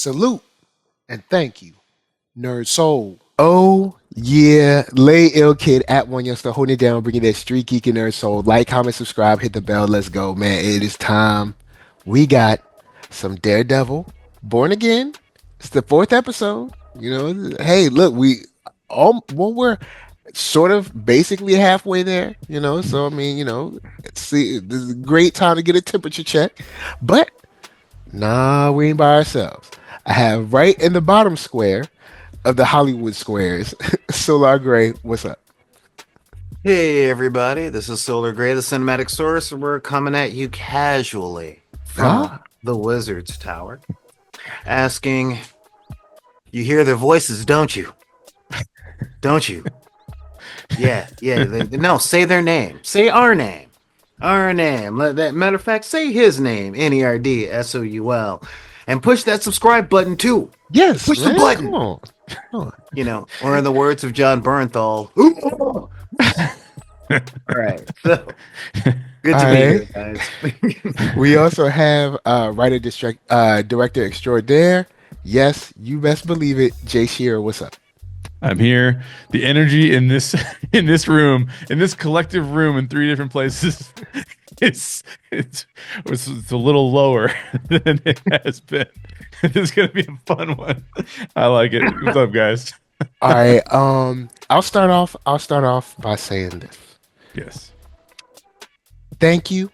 Salute and thank you, NERDSoul. Oh yeah, lay ill kid at OneYoungsta holding it down, bringing that street geek and NERDSoul. Like, comment, subscribe, hit the bell. Let's go, man. It is time. We got some Daredevil, Born Again. It's the fourth episode. You know, hey, look, we're sort of basically halfway there. You know, so I mean, you know, see, this is a great time to get a temperature check, but nah, we ain't by ourselves. I have right in the bottom square of the Hollywood squares, Solar Gray. What's up? Hey everybody, this is Solar Gray, the cinematic source, and we're coming at you casually from the Wizard's Tower, asking, you hear their voices, don't you? Don't you? Yeah, no, say their name. Say our name. Our name. Matter of fact, say his name, NERDSoul, and push that subscribe button too. Yes, push man, the button. Come on. You know, or in the words of John Bernthal. All right, so good to be here, guys. We also have director extraordinaire. Yes, you best believe it. Jay Shearer, what's up? I'm here. The energy in this room, in this collective room in three different places, it's a little lower than it has been. This is gonna be a fun one. I like it. What's up, guys? All right. I'll start off by saying this. Yes. Thank you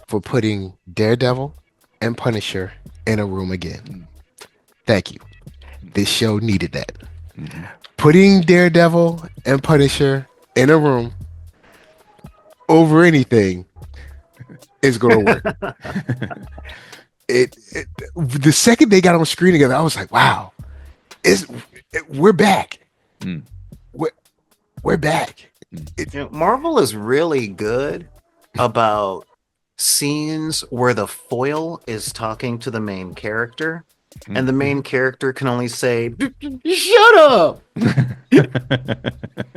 for putting Daredevil and Punisher in a room again. Thank you. This show needed that. Mm-hmm. Putting Daredevil and Punisher in a room over anything is going to work. The second they got on screen together, I was like, "Wow, we're back. We're back." Marvel is really good about scenes where the foil is talking to the main character. And the main character can only say, "Shut up!"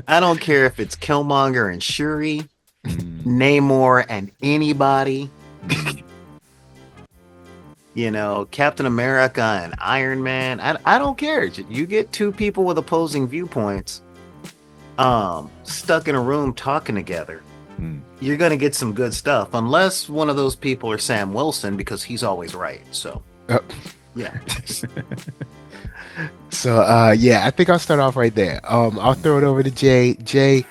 I don't care if it's Killmonger and Shuri, Namor and anybody. You know, Captain America and Iron Man. I don't care. You get two people with opposing viewpoints, stuck in a room talking together. You're gonna get some good stuff, unless one of those people are Sam Wilson, because he's always right. So. Yeah. So I think I'll start off right there. I'll throw it over to Jay. Jay,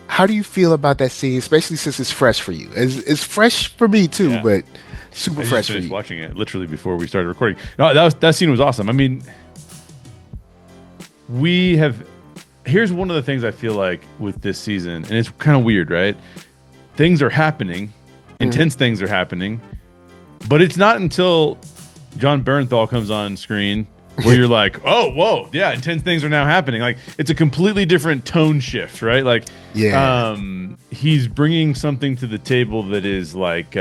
how do you feel about that scene, especially since it's fresh for you? It's fresh for me too, but super fresh for you. Watching it literally before we started recording. No, that scene was awesome. I mean, here's one of the things I feel like with this season, and it's kind of weird, right? Things are happening, intense things are happening, but it's not until John Bernthal comes on screen where you're like, oh, whoa, yeah, intense things are now happening. Like, it's a completely different tone shift, right? Like, he's bringing something to the table that is like,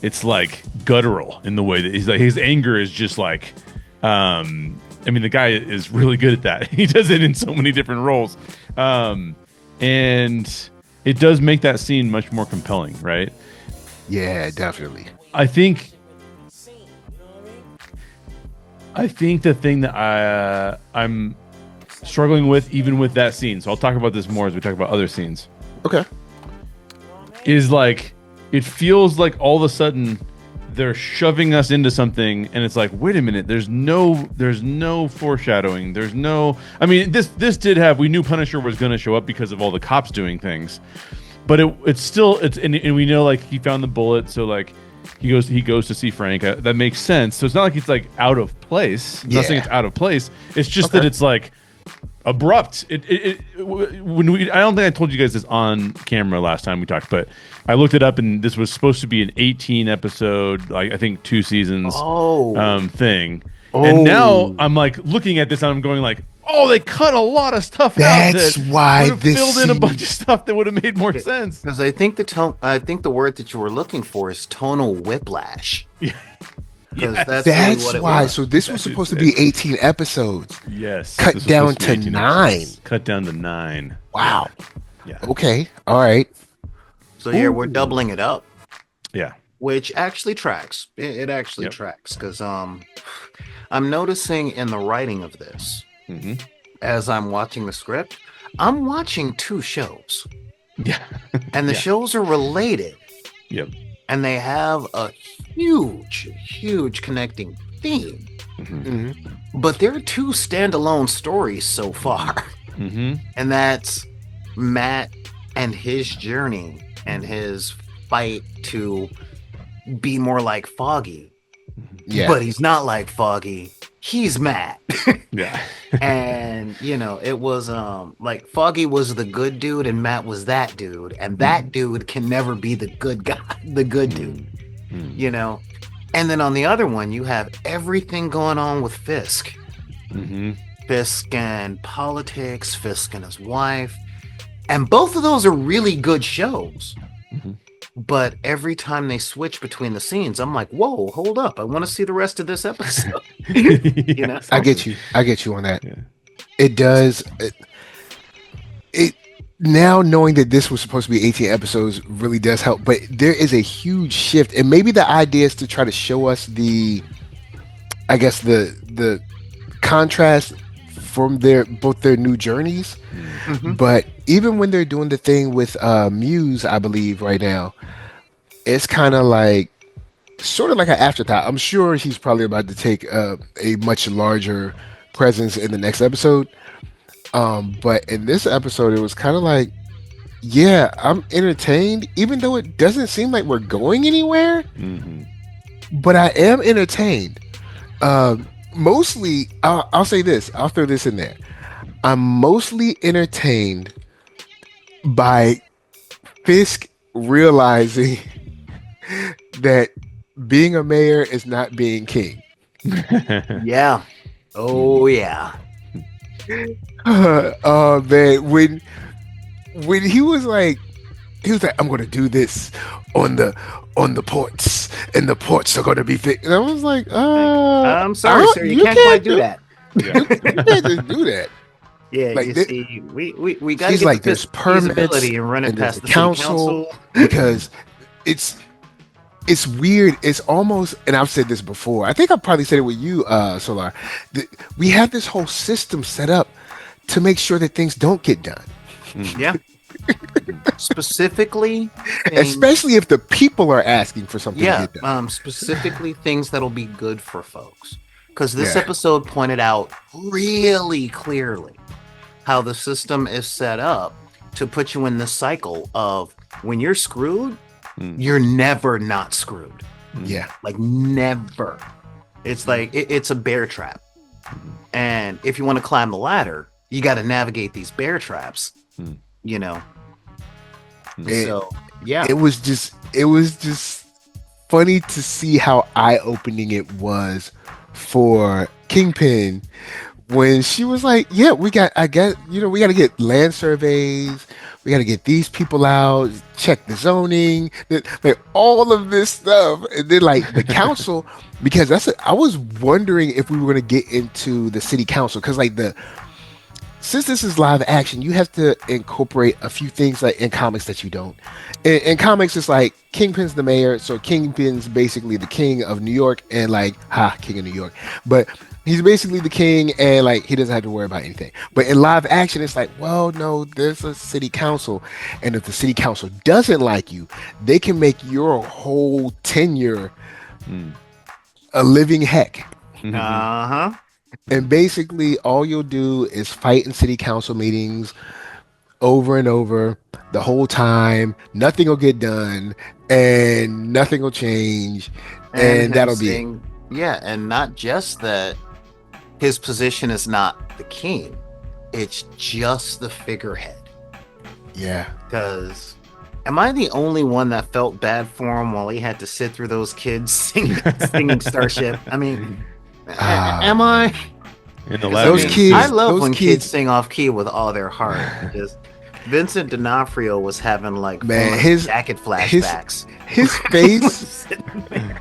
it's like guttural in the way that he's like, his anger is just like, I mean, the guy is really good at that. He does it in so many different roles. And it does make that scene much more compelling, right? Yeah, definitely. I think the thing that I'm struggling with, even with that scene, so I'll talk about this more as we talk about other scenes. Okay. Is like, it feels like all of a sudden they're shoving us into something, and it's like, wait a minute, there's no foreshadowing. There's no, I mean, this did have, we knew Punisher was going to show up because of all the cops doing things, but it's still, and we know like he found the bullet, so like, he goes to see Frank. That makes sense. So it's not like it's like out of place. I'm not saying it's out of place. It's just that it's like abrupt. I don't think I told you guys this on camera last time we talked, but I looked it up, and this was supposed to be an 18 episode, like I think 2 seasons thing. And now I'm like looking at this and I'm going like, oh, they cut a lot of stuff out. That's why this filled in a bunch of stuff that would have made more sense. Because I think the word that you were looking for is tonal whiplash. Yeah. That's really what it why. was. So this was supposed to be 18 episodes. Yes. Cut down to 9. Episodes. Cut down to 9. Wow. Yeah. Okay. All right. So yeah, we're doubling it up. Yeah. which actually tracks. It actually Yep. tracks because I'm noticing in the writing of this, Mhm. as I'm watching the script, I'm watching two shows, Yeah. and the Yeah. shows are related, Yep. and they have a huge connecting theme. Mhm. Mhm. But they're two standalone stories so far, Mhm. and that's Matt and his journey and his fight to be more like Foggy. Yeah. But he's not like Foggy. He's Matt. Yeah. And it was like Foggy was the good dude and Matt was that dude, and that dude can never be the good guy, the good dude. Mm. And then on the other one you have everything going on with Fisk. Mhm. Fisk and politics, Fisk and his wife. And both of those are really good shows. Mhm. But every time they switch between the scenes, I'm like, whoa, hold up. I want to see the rest of this episode. Yeah, I get you. I get you on that. Yeah. It does. It now knowing that this was supposed to be 18 episodes really does help. But there is a huge shift, and maybe the idea is to try to show us I guess the contrast from both their new journeys. Mhm. But even when they're doing the thing with Muse, I believe right now, it's kind of like sort of like an afterthought. I'm sure he's probably about to take a much larger presence in the next episode. But in this episode, it was kind of like, yeah, I'm entertained, even though it doesn't seem like we're going anywhere. Mhm. But I am entertained. Mostly, I'll say this. I'll throw this in there. I'm mostly entertained by Fisk realizing that being a mayor is not being king. Yeah. Oh, yeah. Oh man, when he was like, I'm gonna do this on the ports, and the ports are gonna be fixed. And I was like, I'm sorry, sir. You can't quite do that. Yeah. You can't just do that. Yeah, Like, you thi- see, we got to He's get like, the there's permits feasibility and run it and there's past the the council, city council. because it's weird. It's almost, and I've said this before. I think I probably said it with you, Solar. We have this whole system set up to make sure that things don't get done, Yeah. Specifically, things, especially if the people are asking for something yeah, to get done. specifically things that'll be good for folks. Because this Yeah. episode pointed out really clearly how the system is set up to put you in this cycle of when you're screwed, you're never not screwed. Yeah, Like never. It's like it's a bear trap. And if you want to climb the ladder, you got to navigate these bear traps. You know. And So yeah. it was just funny to see how eye-opening it was for Kingpin when she was like, yeah, we got to get land surveys, we got to get these people out, check the zoning, like all of this stuff. And then like the council, because I was wondering if we were going to get into the city council, because like since this is live action, you have to incorporate a few things like in comics that you don't. In comics, it's like Kingpin's the mayor, so Kingpin's basically the king of New York, and like, king of New York. But he's basically the king, and like he doesn't have to worry about anything. But in live action, it's like, well, no, there's a city council, and if the city council doesn't like you, they can make your whole tenure a living heck. Uh-huh. And basically, all you'll do is fight in city council meetings over and over the whole time. Nothing will get done, and nothing will change, and that'll be it. Yeah, and not just that his position is not the king, it's just the figurehead. Yeah. Because am I the only one that felt bad for him while he had to sit through those kids singing Starship? I mean, am I? In the Those lab, kids- I love those when kids- kids sing off key with all their heart. Just Vincent D'Onofrio was having like Man, full his- jacket flashbacks. His face, Sitting there.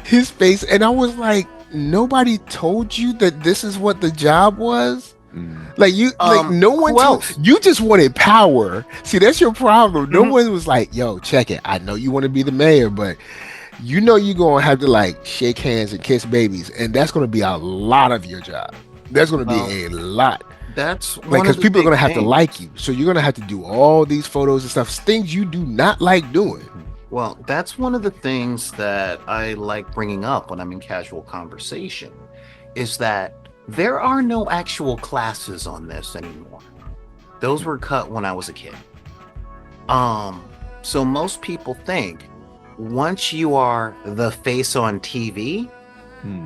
his face, and I was like, nobody told you that this is what the job was? Like no one who told else? you, just wanted power. See, that's your problem. No Mhm. one was like, yo, check it. I know you want to be the mayor, but you know you're gonna have to like shake hands and kiss babies, and that's gonna be a lot of your job. That's gonna Well, be a lot. that's Like, one of because the people are big gonna have to like things. you, so you're gonna have to do all these photos and stuff, things you do not like doing. Well, that's one of the things that I like bringing up when I'm in casual conversation is that there are no actual classes on this anymore. Those were cut when I was a kid. So most people think once you are the face on TV, Hmm.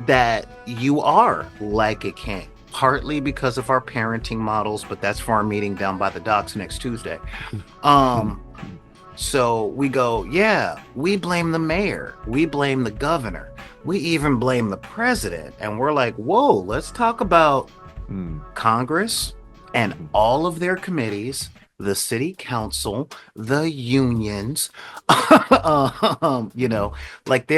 that you are like a king. Partly because of our parenting models, but that's for our meeting down by the docks next Tuesday. So we go, yeah, we blame the mayor, we blame the governor, we even blame the president. And we're like, whoa, let's talk about Hmm. Congress and all of their committees, the city council, the unions. You know, like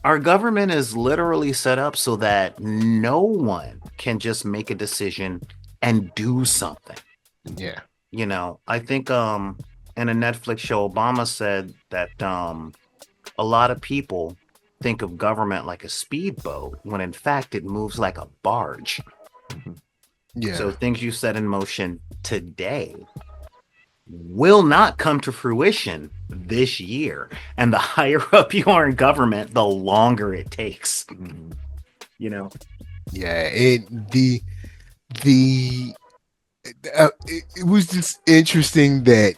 our government is literally set up so that no one can just make a decision and do something. Yeah. You know, I think in a Netflix show, Obama said that a lot of people think of government like a speedboat when in fact it moves like a barge. Yeah. So things you set in motion today will not come to fruition this year. And the higher up you are in government, the longer it takes. You know? Yeah. It was just interesting that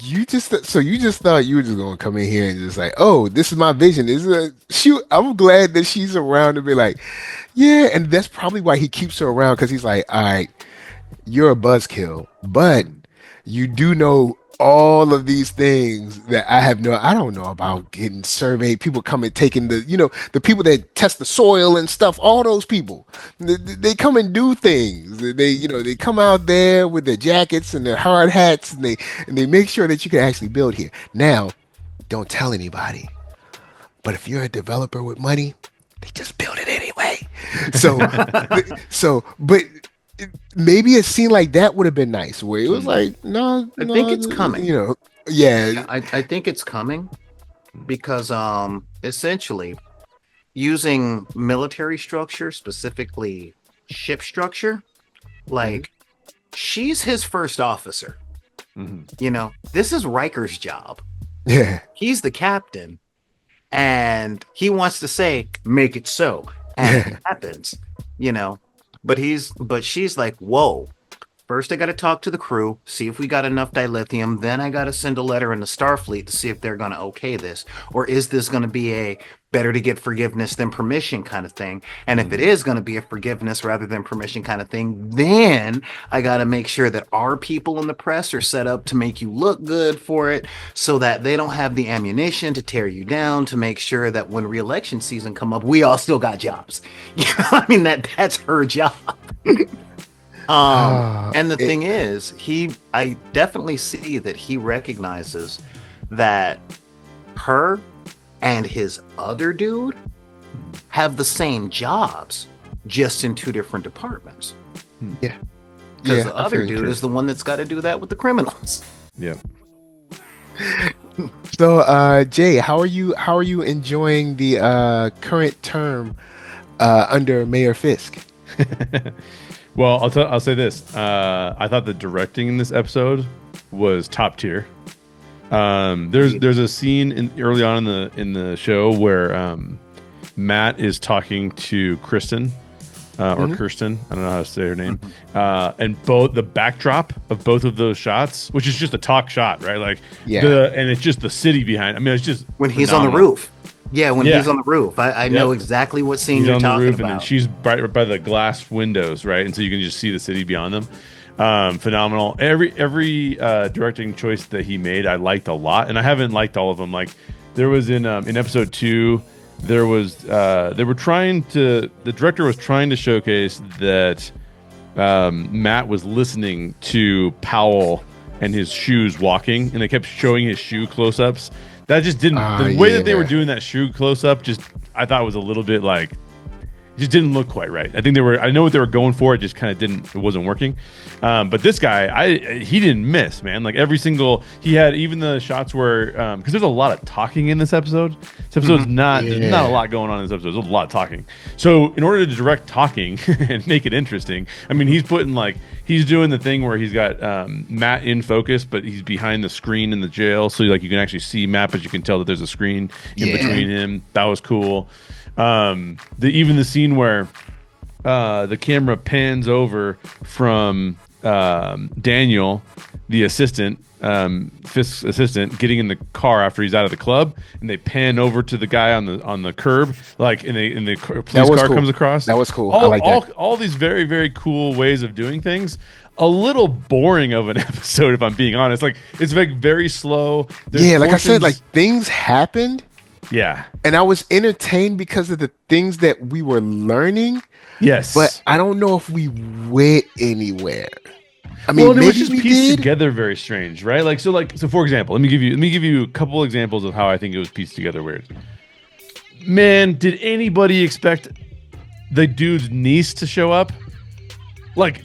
you just thought you were just gonna come in here and just like, oh, this is my vision. This is a shoot. I'm glad that she's around to be like, yeah, and that's probably why he keeps her around, because he's like, all right, you're a buzzkill, but you do know all of these things that I don't know about. Getting surveyed, people coming taking the people that test the soil and stuff, all those people, they come and do things. They come out there with their jackets and their hard hats, and they make sure that you can actually build here. Now, don't tell anybody, but if you're a developer with money, they just build it anyway. So, but maybe a scene like that would have been nice, where it was like, no, I think it's coming. Yeah. I think it's coming because essentially using military structure, specifically ship structure, like she's his first officer. You know, this is Riker's job. Yeah. He's the captain, and he wants to say, make it so. And it happens, you know. But she's like, whoa. First, I got to talk to the crew, see if we got enough dilithium. Then I got to send a letter in the Starfleet to see if they're going to okay this. Or is this going to be a better to get forgiveness than permission kind of thing? And if it is going to be a forgiveness rather than permission kind of thing, then I got to make sure that our people in the press are set up to make you look good for it, so that they don't have the ammunition to tear you down, to make sure that when re-election season come up, we all still got jobs. You know, I mean, that's her job. And the thing is, I definitely see that he recognizes that her and his other dude have the same jobs, just in two different departments. Yeah. Because the other dude is the one that's got to do that with the criminals. Yeah. So, Jay, how are you enjoying the current term under Mayor Fisk? Well, I'll say this. I thought the directing in this episode was top tier. There's a scene early on in the show where Matt is talking to Kristen or Kirsten. I don't know how to say her name. And both the backdrop of both of those shots, which is just a talk shot, right? Like and it's just the city behind. I mean, it's just when he's on the roof. Yeah, when he's on the roof. I know exactly what scene you're talking about. And then she's right by the glass windows, right? And so you can just see the city beyond them. Phenomenal. Every directing choice that he made, I liked a lot, and I haven't liked all of them. Like there was in episode 2, there was the director was trying to showcase that Matt was listening to Powell and his shoes walking, and they kept showing his shoe close-ups. That just didn't. The way that they were doing that shoe close-up, just I thought was a little bit like just didn't look quite right. I think I know what they were going for. It just kind of it wasn't working. But this guy, he didn't miss, man. Like he had even the shots where, because there's a lot of talking in this episode. This episode's there's not a lot going on in this episode. There's a lot of talking. So in order to direct talking and make it interesting, I mean, he's doing the thing where he's got Matt in focus, but he's behind the screen in the jail. So like you can actually see Matt, but you can tell that there's a screen in between him. That was cool. Even the scene where the camera pans over from Daniel, the assistant, Fisk's assistant, getting in the car after he's out of the club, and they pan over to the guy on the curb, like, and the police car comes across. That was cool. I like that. All these very, very cool ways of doing things. A little boring of an episode, if I'm being honest. Like, it's like very slow. Like I said, like things happened. Yeah. And I was entertained because of the things that we were learning. Yes. But I don't know if we went anywhere. I mean, well, it maybe was just we pieced did. together very strange, right? Like for example, let me give you a couple examples of how I think it was pieced together weird. Man, did anybody expect the dude's niece to show up? Like,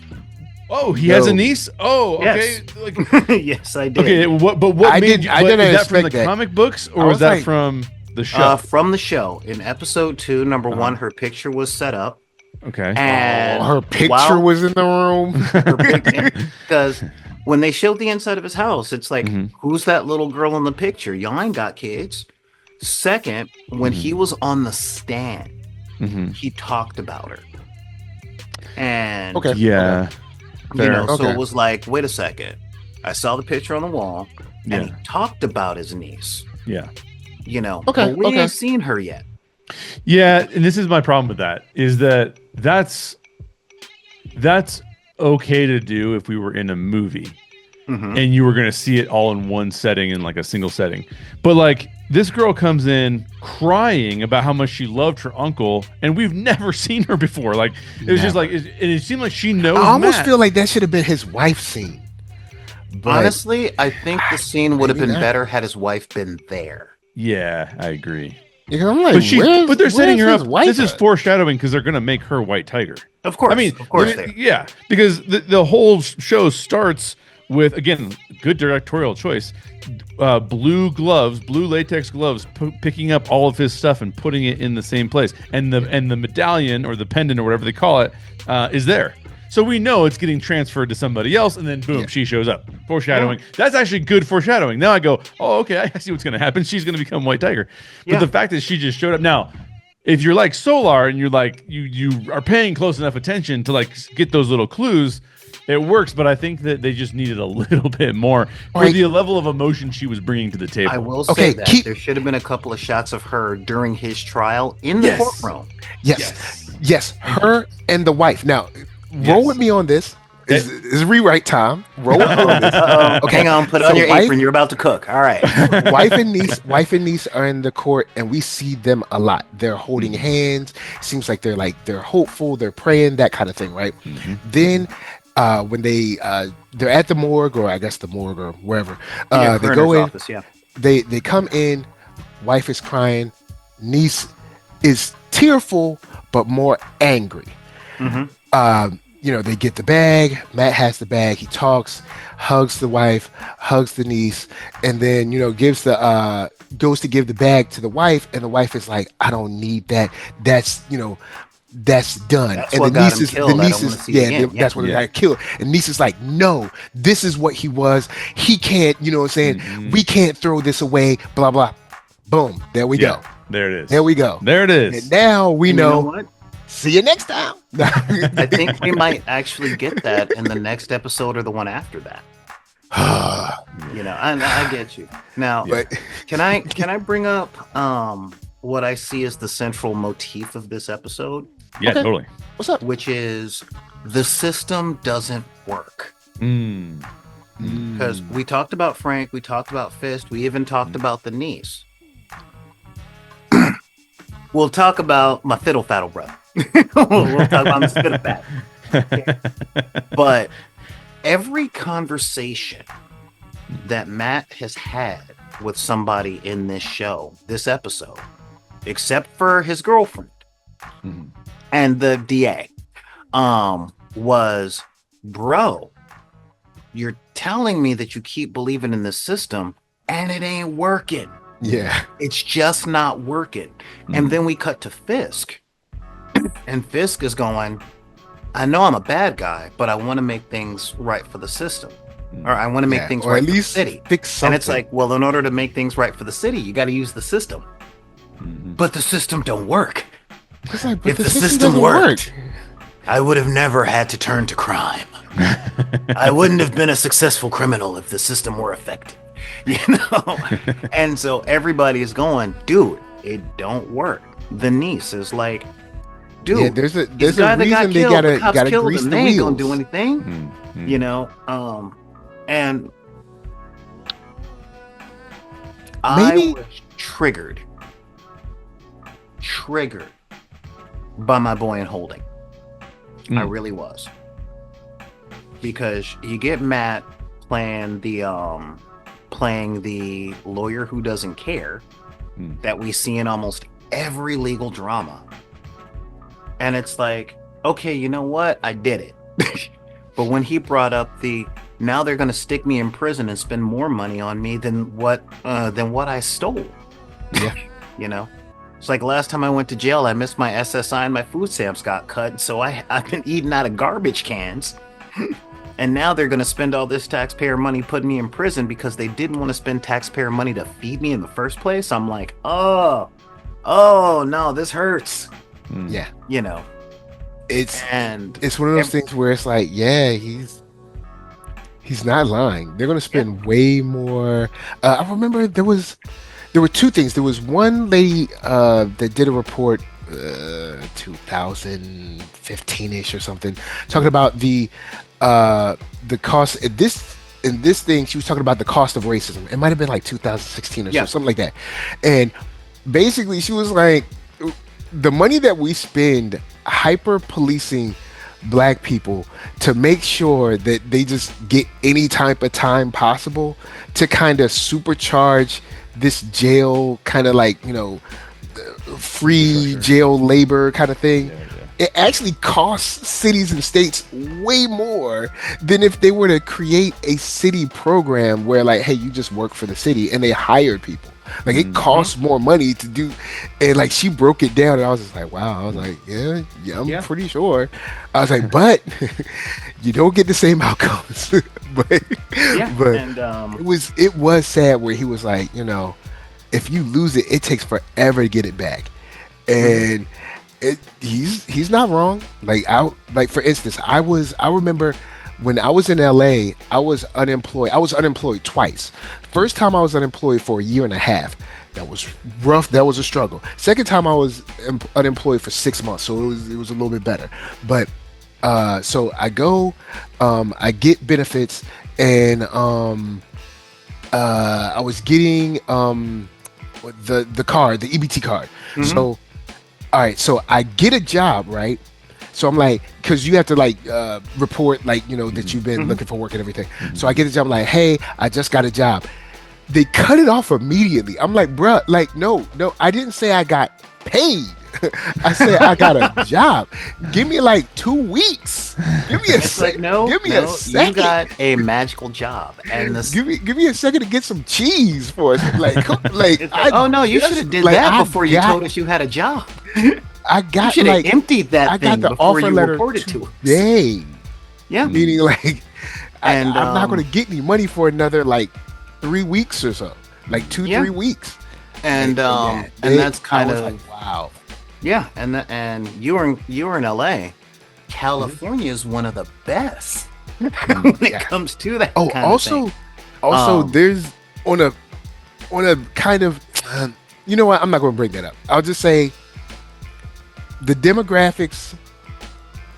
oh, he has a niece? Oh, okay. Yes. Like, yes, I did. Okay, I didn't expect that from the that. comic books, or was that from the show? From the show. In episode 2, number 1, her picture was set up. Okay. And her picture was in the room. Because when they showed the inside of his house, it's like, who's that little girl in the picture? Y'all ain't got kids. Second, when he was on the stand, he talked about her. And yeah. So it was like, wait a second. I saw the picture on the wall, and he talked about his niece. Yeah. But we ain't seen her yet. Yeah, and this is my problem with that, is that's okay to do if we were in a movie and you were going to see it all in one setting, in like a single setting. But like, this girl comes in crying about how much she loved her uncle, and we've never seen her before. Like, it was just like, it seemed like she knows. I almost Matt. feel like that should have been his wife's scene. But honestly, I think the scene would have been better had his wife been there. Yeah, I agree. Because I'm like, but they're setting her up. Wife This is foreshadowing because they're going to make her White Tiger. Of course. I mean, of course. Yeah, because the whole show starts with, again, good directorial choice. Blue latex gloves, picking up all of his stuff and putting it in the same place, and the medallion or the pendant or whatever they call it is there. So we know it's getting transferred to somebody else, and then boom, she shows up. Foreshadowing. Yeah. That's actually good foreshadowing. Now I go, oh, okay, I see what's going to happen. She's going to become White Tiger. But the fact that she just showed up. Now, if you're like Solar and you're like, you are paying close enough attention to like get those little clues, it works. But I think that they just needed a little bit more for the level of emotion she was bringing to the table. I will say that there should have been a couple of shots of her during his trial in the courtroom. Yes. Her and the wife. Now, roll with me on this. It's rewrite time. Roll with me on this. Okay, hang on. Put on your apron. You're about to cook. All right. Wife and niece are in the court, and we see them a lot. They're holding hands. Seems like they're hopeful. They're praying, that kind of thing, right? Then, when they're at the morgue, or I guess the morgue or wherever, they go in. Office, They come in. Wife is crying. Niece is tearful, but more angry. They get the bag. Matt has the bag. He talks, hugs the wife, hugs the niece, and then goes to give the bag to the wife, and the wife is like, "I don't need that. That's done." That's and what got him killed. That's what got killed. And niece is like, "No, this is what he was. He can't. You know what I'm saying? We can't throw this away." Blah blah. Boom. There we go. There it is. There we go. There it is. And now we know. What? See you next time. I think we might actually get that in the next episode or the one after that. I get you. Now, can I bring up what I see as the central motif of this episode? Yeah, totally. What's up? Which is the system doesn't work. Because we talked about Frank, we talked about Fisk, we even talked about the niece. We'll talk about my fiddle faddle brother. We'll talk about my fiddle faddle. Okay. But every conversation that Matt has had with somebody in this show, this episode, except for his girlfriend, and the DA was, bro, you're telling me that you keep believing in this system and it ain't working. Yeah. It's just not working. And then we cut to Fisk, and Fisk is going, I know I'm a bad guy, but I want to make things right for the system. Or I want to make things or right at for least the city. fix something. And it's like, well, in order to make things right for the city, you got to use the system. But the system don't work. It's like, but If the system doesn't worked, work. I would have never had to turn to crime. I wouldn't have been a successful criminal if the system were effective. You know? And so everybody is going, dude, it don't work. The niece is like, dude, Yeah, there's a this guy that got reason they killed, the cops gotta killed grease him, the they ain't wheels. gonna do anything. You know? And Maybe- I was triggered by my boy in holding. I really was. Because you get Matt playing the lawyer who doesn't care that we see in almost every legal drama. And it's like, okay, you know what? I did it. But when he brought up now they're going to stick me in prison and spend more money on me than what I stole. Yeah. You know? It's like last time I went to jail, I missed my SSI and my food stamps got cut. So I've been eating out of garbage cans. And now they're going to spend all this taxpayer money putting me in prison because they didn't want to spend taxpayer money to feed me in the first place. I'm like, oh no, this hurts. Yeah. You know? It's And one of those things where it's like, yeah, he's not lying. They're gonna spend way more. I remember there were two things. There was one lady that did a report 2015-ish or something, talking about the cost in this thing. She was talking about the cost of racism. It might have been like 2016 or something like that. And basically she was like, the money that we spend hyper policing black people to make sure that they just get any type of time possible to kind of supercharge this jail kind of like, you know, free jail labor kind of thing. It actually costs cities and states way more than if they were to create a city program where like, hey, you just work for the city and they hired people. Like it costs more money to do, and like she broke it down, and I was just like, wow. I was like, yeah, I'm pretty sure. I was like, but you don't get the same outcomes. but and it was sad where he was like, you know, if you lose it, it takes forever to get it back, and he's not wrong. Like for instance, I remember when I was in LA, I was unemployed. I was unemployed twice. First time I was unemployed for a year and a half. That was rough. That was a struggle. Second time I was unemployed for 6 months, so it was a little bit better. But so I go, I get benefits, and I was getting the card, the EBT card. So all right, so I get a job, right? So I'm like, because you have to like report like, you know, that you've been looking for work and everything. So I get a job, like, hey, I just got a job. They cut it off immediately. I'm like, bruh, like, no, I didn't say I got paid. I said I got a job. Give me like 2 weeks. Give me a second. Give me a second. You got a magical job, and give me a second to get some cheese for us. Like, oh no, you should have did that before you told us you had a job. I got, you should have emptied that I thing got the before offer you letter reported to us. today. Yeah, meaning like, and I'm not going to get any money for another like 3 weeks or so, like 3 weeks. And that's kind of like, wow. Yeah, and you were in LA. California is one of the best when it comes to that. Oh, kind also, of thing. also, there's on a kind of, you know what? I'm not going to bring that up. I'll just say the demographics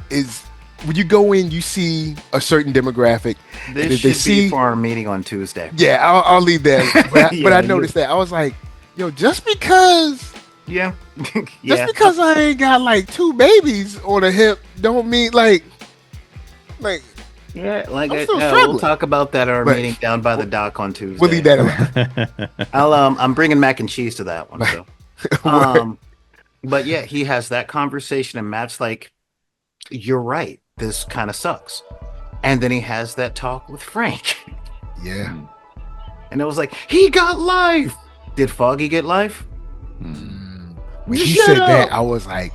is when you go in, you see a certain demographic. This should be for our meeting on Tuesday. Yeah, I'll leave that. But I noticed that. I was like, yo, just because. Yeah. Just because I ain't got like 2 babies on a hip don't mean like yeah, like I'm still we'll talk about that at our meeting down by the dock on Tuesday. We'll leave that alone. I'm bringing mac and cheese to that one. So. But yeah, he has that conversation, and Matt's like, "You're right. This kind of sucks." And then he has that talk with Frank, Yeah. Mm. and it was like, "He got life." Did Foggy get life? When he Shut said that, up! I was like,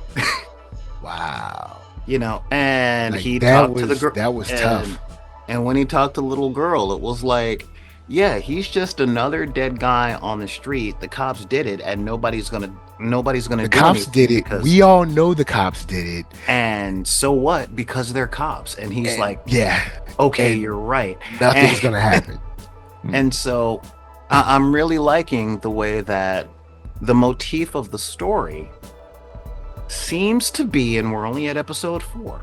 wow. You know, and Like he that talked to the girl. was tough. And when he talked to the little girl, it was like, yeah, he's just another dead guy on the street. The cops did it, and nobody's gonna The do cops anything did it. because, We all know the cops did it. and so what? Because they're cops. And he's And, like, yeah, okay, and you're right. nothing's And- gonna happen. And so I'm really liking the way that the motif of the story seems to be, and we're only at episode 4,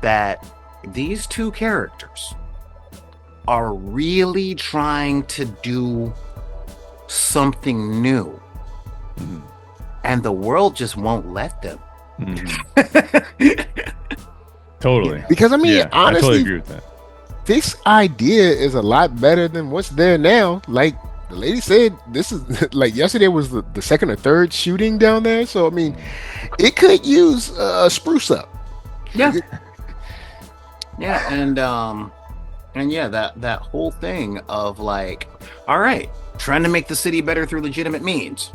that these two characters are really trying to do something new. Mhm. And the world just won't let them. Mhm. Totally. Because I mean, Yeah, I totally honestly, agree with that. this idea is a lot better than what's there now. Like the lady said, this is like yesterday was the second or third shooting down there. So I mean, it could use a spruce up. Yeah. Yeah, and yeah, that whole thing of like, all right, trying to make the city better through legitimate means.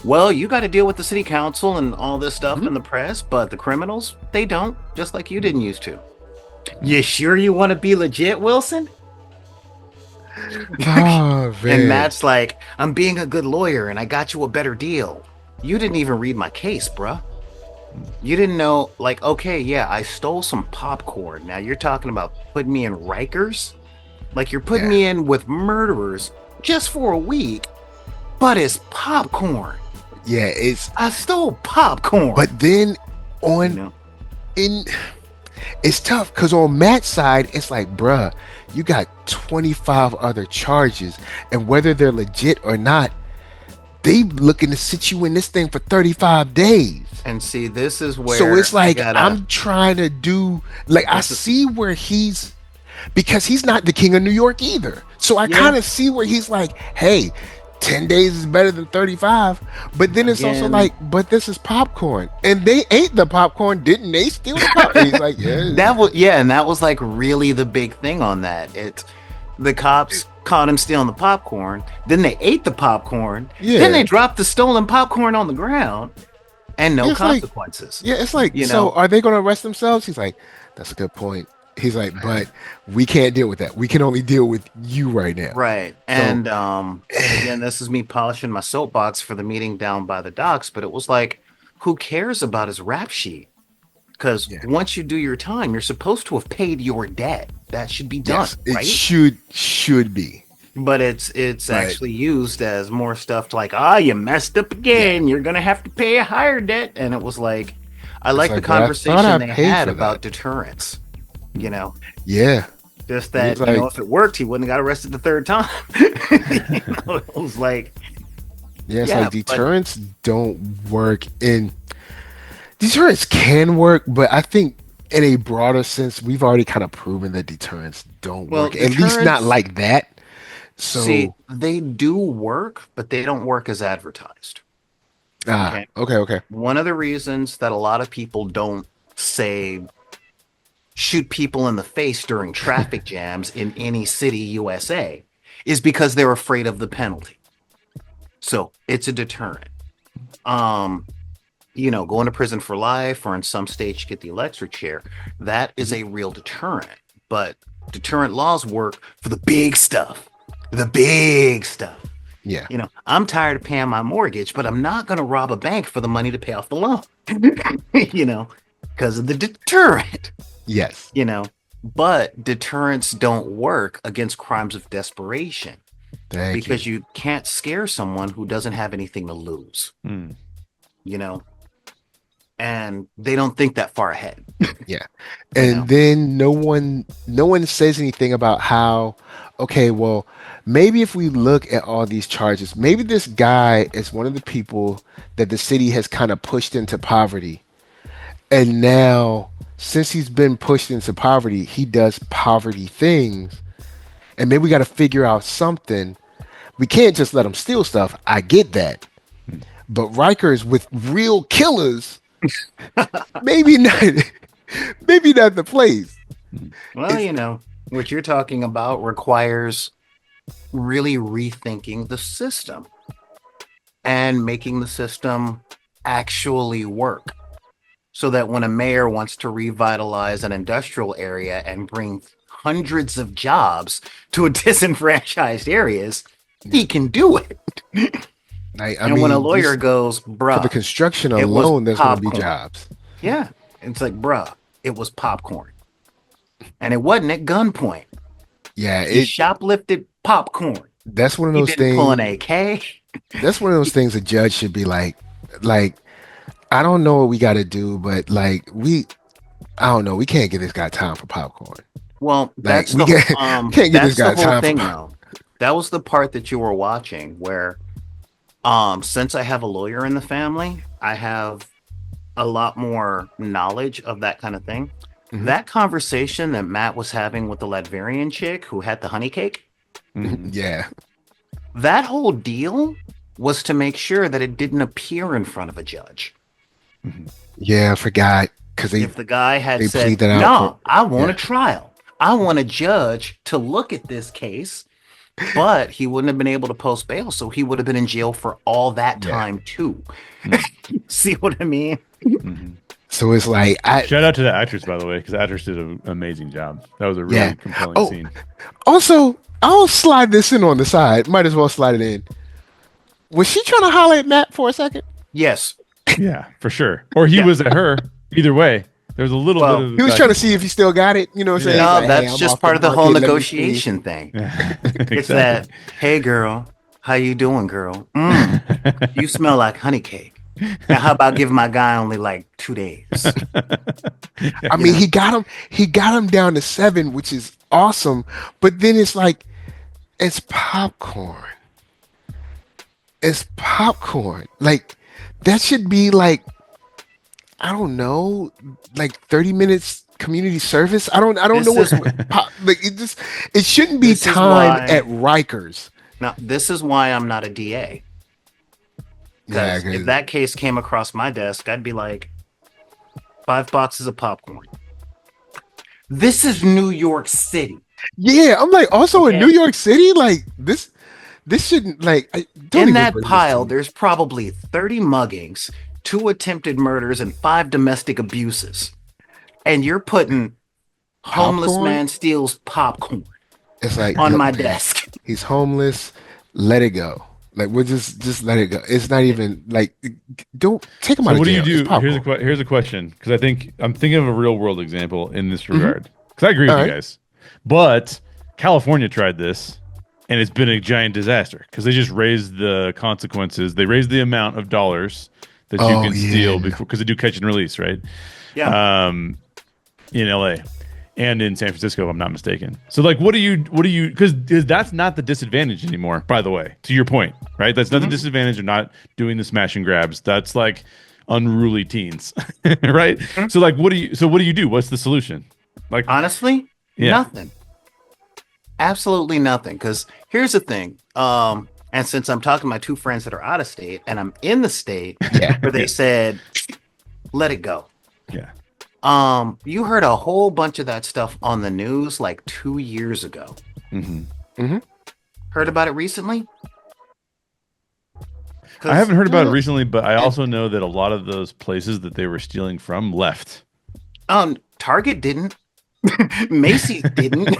Well, you got to deal with the city council and all this stuff Mhm. in the press, but the criminals, they don't, just like you didn't used to. You sure you want to be legit, Wilson? Oh man. And Matt's like, I'm being a good lawyer and I got you a better deal. You didn't even read my case, bruh. You didn't know, like, okay, yeah, I stole some popcorn. Now you're talking about putting me in Rikers? Like you're putting Yeah. me in with murderers just for a week, but it's popcorn. Yeah, it's I stole popcorn. but then on you know, in it's tough because on Matt's side, it's like, bruh, you got 25 other charges, and whether they're legit or not, they looking to sit you in this thing for 35 days. and see, this is where So it's I like gotta- I'm trying to do like I This is- see where he's because he's not the king of New York either. So I Yeah. kind of see where he's like, hey, 10 days is better than 35. But then it's also Again- like, but this is popcorn. And they ate the popcorn, didn't they steal the popcorn? He's like, yeah. that was and that was like really the big thing on that. It the cops caught him stealing the popcorn, then they ate the popcorn, Yeah. then they dropped the stolen popcorn on the ground, and no It's like- consequences. Yeah, it's like, You so know. are they going to arrest themselves? He's like, that's a good point. He's like, but we can't deal with that. We can only deal with you right now. Right. And again, this is me polishing my soapbox for the meeting down by the docks, but it was like, who cares about his rap sheet? Because Yeah. once you do your time, you're supposed to have paid your debt. That should be done, Yes, it right? should be. But it's Right. actually used as more stuff to like, you messed up again. You're gonna have to pay a higher debt. And it was like, I like the like, but I thought I conversation they paid had for about deterrence. You know, Yeah. just that It's like- if it worked, he wouldn't have got arrested the third time. You know, it was like, Yeah, it's Yeah, like but- deterrence don't work in deterrence can work, but I think in a broader sense, we've already kind of proven that deterrence don't Well, work. At least not deterrence- like that. So see, they do work, but they don't work as advertised. okay. One of the reasons that a lot of people don't say shoot people in the face during traffic jams in any city USA is because they're afraid of the penalty. So it's a deterrent. Going to prison for life, or in some states you get the electric chair, that is a real deterrent. But deterrent laws work for the big stuff. The big stuff. Yeah. I'm tired of paying my mortgage, but I'm not going to rob a bank for the money to pay off the loan. Because of the deterrent. Yes. But deterrents don't work against crimes of desperation Thank because you. you can't scare someone who doesn't have anything to lose, Mm. and they don't think that far ahead. And know. then no one says anything about how, okay, well, maybe if we look at all these charges, maybe this guy is one of the people that the city has kind of pushed into poverty. And now, since he's been pushed into poverty, he does poverty things. And maybe we got to figure out something. We can't just let him steal stuff. I get that. but Rikers with real killers, maybe not, maybe not the place. Well, you know, what you're talking about requires really rethinking the system and making the system actually work. So that when a mayor wants to revitalize an industrial area and bring hundreds of jobs to a disenfranchised areas, he can do it. And when a lawyer goes, bruh, for the construction alone, there's going to be jobs. Yeah. It's like, bruh, it was popcorn. And it wasn't at gunpoint. Yeah. He shoplifted popcorn. That's one of those things. Pull an AK. That's one of those things a judge should be like, I don't know what we got to do, but like, I don't know. We can't give this guy time for popcorn. Well, that's like, can't give this guy time thing, though. That was the part that you were watching where, since I have a lawyer in the family, I have a lot more knowledge of that kind of thing. Mm-hmm. That conversation that Matt was having with the Latvian chick who had the honey cake. Mm-hmm. Yeah. That whole deal was to make sure that it didn't appear in front of a judge. Mm-hmm. Yeah, I forgot. Because if the guy had said, no, I want a trial. I want a judge to look at this case, but he wouldn't have been able to post bail. So he would have been in jail for all that time too. Mm-hmm. See what I mean? Mm-hmm. So it's like, shout out to the actress, by the way, because the actress did an amazing job. That was a really compelling scene. Also, I'll slide this in on the side. Might as well slide it in. Was she trying to holler at Matt for a second? Yes. Yeah, for sure. Or he was at her. Either way, there was a little bit of. He was trying to see if he still got it. You know what I'm saying? No, like, that's just part of the whole negotiation thing. Exactly. It's that, hey, girl, how you doing, girl? You smell like honey cake. Now, how about giving my guy only like 2 days? I mean, he got him down to 7, which is awesome. But then it's like, it's popcorn. It's popcorn. Like, that should be like, I don't know, like 30 minutes community service. I don't know what like it shouldn't be timed at Rikers. Now, this is why I'm not a DA. Because if that case came across my desk, I'd be like, 5 boxes of popcorn. This is New York City. Yeah, I'm like, also in New York City, like this shouldn't like. In that pile, there's probably 30 muggings, 2 attempted murders, and 5 domestic abuses. And you're putting homeless man steals popcorn. It's like on my desk. He's homeless. Let it go. Like, we'll just let it go. It's not even like, don't take him out of jail. What do you do? Here's a question, because I'm thinking of a real world example in this regard. Because I agree with you guys, but California tried this, and it's been a giant disaster because they just raised the consequences. They raised the amount of dollars that you can steal because they do catch and release, right? Yeah. In LA. And in San Francisco, if I'm not mistaken. So, like, what do you? Because that's not the disadvantage anymore. By the way, to your point, right? That's not the disadvantage of not doing the smash and grabs. That's like unruly teens, right? So, like, what do you do? What's the solution? Like, honestly, nothing. Absolutely nothing. Because here's the thing. And since I'm talking to my 2 friends that are out of state, and I'm in the state where they said, "Let it go." Yeah. You heard a whole bunch of that stuff on the news like 2 years ago. Heard about it recently? I haven't heard about it recently, but I also know that a lot of those places that they were stealing from left. Target didn't. Macy's didn't.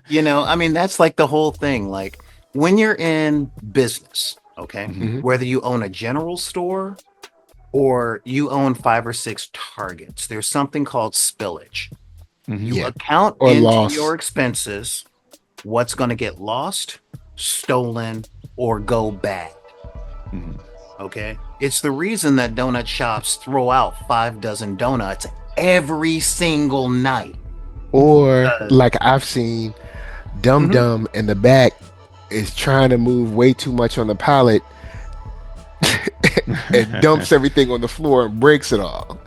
You know, I mean, that's like the whole thing. Like, when you're in business, okay, whether you own a general store or you own 5 or 6 Targets, there's something called spillage. You account into your expenses what's going to get lost, stolen, or go bad. Okay? It's the reason that donut shops throw out 5 dozen donuts every single night. Or, like I've seen, Dum Dum in the back is trying to move way too much on the pallet and dumps everything on the floor and breaks it all.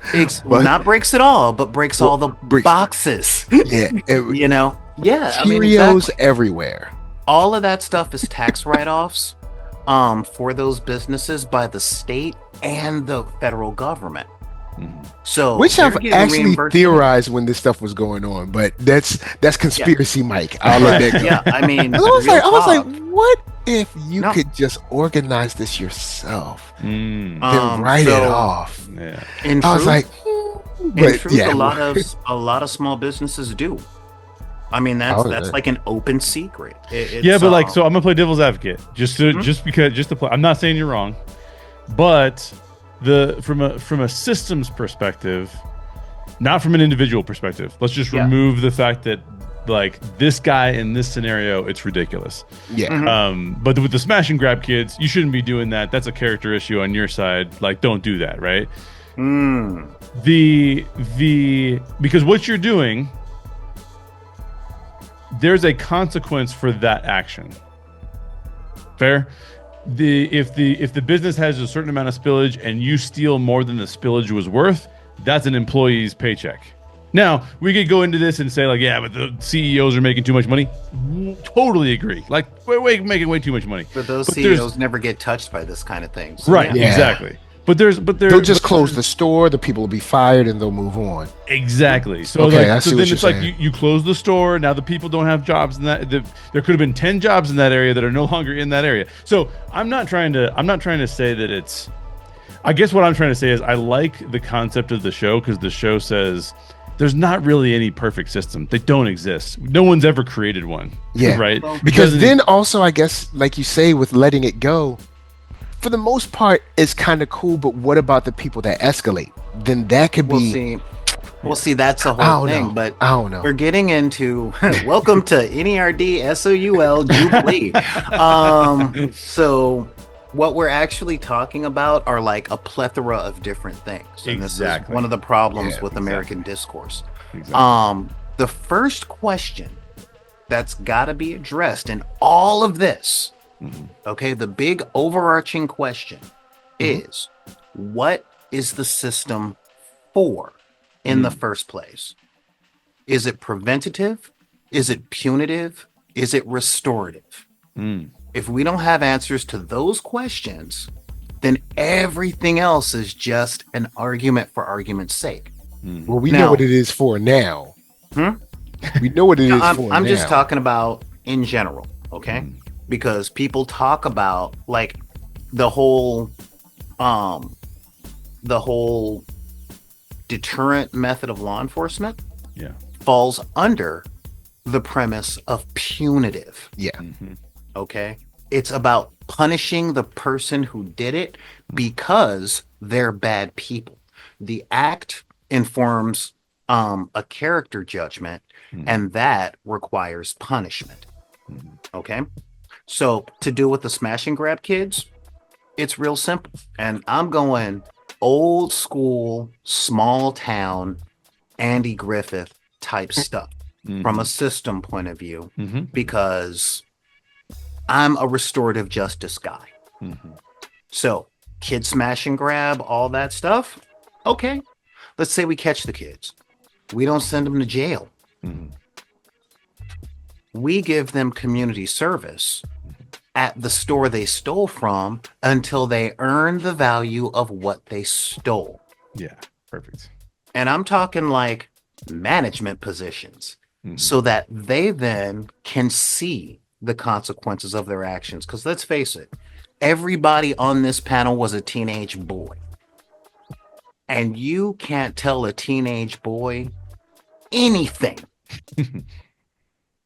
Not breaks it all, but breaks all the boxes. You know? Yeah. Cheerios everywhere. All of that stuff is tax write-offs, for those businesses by the state and the federal government. Mhm. So Which they're I've getting actually reimbursed. theorized when this stuff was going on, but that's conspiracy, Mike. I'll let that go. Yeah, I mean, I was real like, talk. what if you No. could just organize this yourself, Mm. then write it So off? Yeah. in I was truth, like, in but truth, yeah, a lot of small businesses do. I mean, Oh, that's yeah. like an open secret. Yeah, but like, It's, so I'm gonna play devil's advocate, just to play. I'm not saying you're wrong, but from a systems perspective, not from an individual perspective. Let's just Yeah. remove the fact that like this guy in this scenario, it's ridiculous. yeah, Mhm. But with the smash and grab kids, you shouldn't be doing that. That's a character issue on your side. Like, don't do that, right? Mm. Because what you're doing, there's a consequence for that action. Fair? If the business has a certain amount of spillage and you steal more than the spillage was worth, that's an employee's paycheck. Now, we could go into this and say like, yeah, but the CEOs are making too much money. Totally agree. Like, we're making way too much money. But those But there's- CEOs never get touched by this kind of thing. So, Right, Yeah. exactly. But there's they'll just close the store. The people will be fired, and they'll move on. Exactly. So Okay, I like, see so what then you're it's like saying. you close the store. Now the people don't have jobs in that. There could have been 10 jobs in that area that are no longer in that area. So I'm not trying to say that it's. I guess what I'm trying to say is I like the concept of the show because the show says there's not really any perfect system. They don't exist. No one's ever created one. Yeah. Right. Well, Because then also, I guess, like you say, with letting it go, for the most part, it's kind of cool. But what about the people that escalate? Then that could we'll be. see. We'll see. That's the I whole don't thing. know. But I don't know. we're getting into welcome to NERDSoul Jubilee. So what we're actually talking about are like a plethora of different things. And this Exactly. is one of the problems Yeah, with exactly. American discourse. Exactly. The first question that's got to be addressed in all of this, okay, the big overarching question is what is the system for in the first place? Is it preventative? Is it punitive? Is it restorative? Mm. If we don't have answers to those questions, then everything else is just an argument for argument's sake. Well, we Now- know what it is for now. Hmm? We know what it is for I'm now. just talking about in general, okay? Mm. Because people talk about like the whole deterrent method of law enforcement Yeah. falls under the premise of punitive, Yeah. Mhm. okay? It's about punishing the person who did it because they're bad people. The act informs a character judgment, and that requires punishment. Okay? So to do with the smash and grab kids, it's real simple. And I'm going old school, small town, Andy Griffith type stuff from a system point of view, Mhm. because I'm a restorative justice guy. Mhm. So kid smash and grab, all that stuff. Okay. Let's say we catch the kids. We don't send them to jail. Mhm. We give them community service at the store they stole from until they earn the value of what they stole. Yeah. Perfect. And I'm talking like management positions, so that they then can see the consequences of their actions. Because let's face it, everybody on this panel was a teenage boy. And you can't tell a teenage boy anything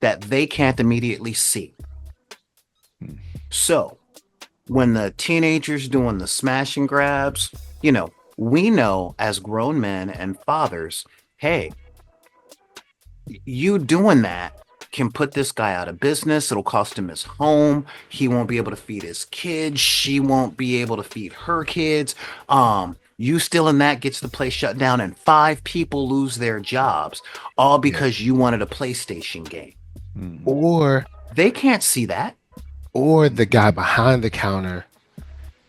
that they can't immediately see. So when the teenagers doing the smash and grabs, you know, we know as grown men and fathers, hey, you doing that can put this guy out of business. It'll cost him his home. He won't be able to feed his kids. She won't be able to feed her kids. You stealing that gets the place shut down, and 5 people lose their jobs, all because you wanted a PlayStation game. Or They can't see that. the guy behind the counter,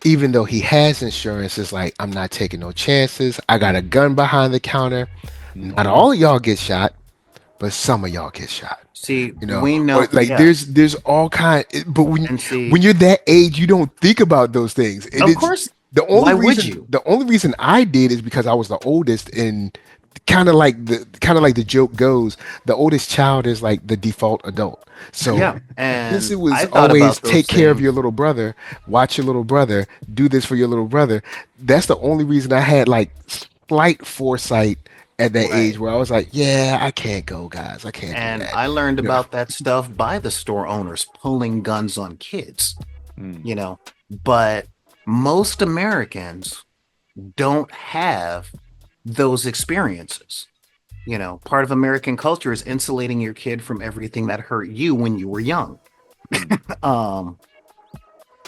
even though he has insurance, is like, I'm not taking no chances. I got a gun behind the counter. Not all of y'all get shot, but some of y'all get shot. See, You know, we know. or like Yeah. there's all kind. But And see, when you're that age, you don't think about those things. And of it's course, the why only would reason you? the only reason I did is because I was the oldest, and kind of like the joke goes, the oldest child is like the default adult. So Yeah. since And it was I thought always about take those care of your things. little brother, watch your little brother, do this for your little brother, that's the only reason I had like slight foresight at that age Right. where I was like, yeah, I can't go, guys. I can't do And that. I learned You know, about that stuff by the store owners pulling guns on kids, Mm. you know. But most Americans don't have those experiences. You know, part of American culture is insulating your kid from everything that hurt you when you were young. Mm. Um,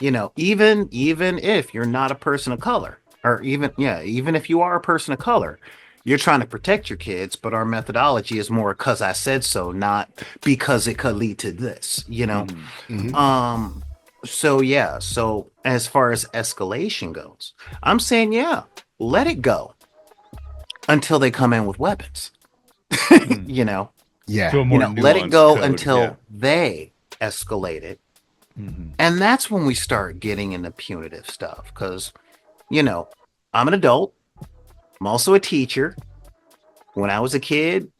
you know, even if you're not a person of color, or even if you are a person of color, you're trying to protect your kids, but our methodology is more because I said so, not because it could lead to this, you know. Mhm. mhm. So yeah, so as far as escalation goes, I'm saying yeah, let it go until they come in with weapons. Mm. You know, Yeah. To a more let it nuanced go code, until yeah. they escalate it. Mhm. And that's when we start getting into punitive stuff. Because, you know, I'm an adult. I'm also a teacher. When I was a kid,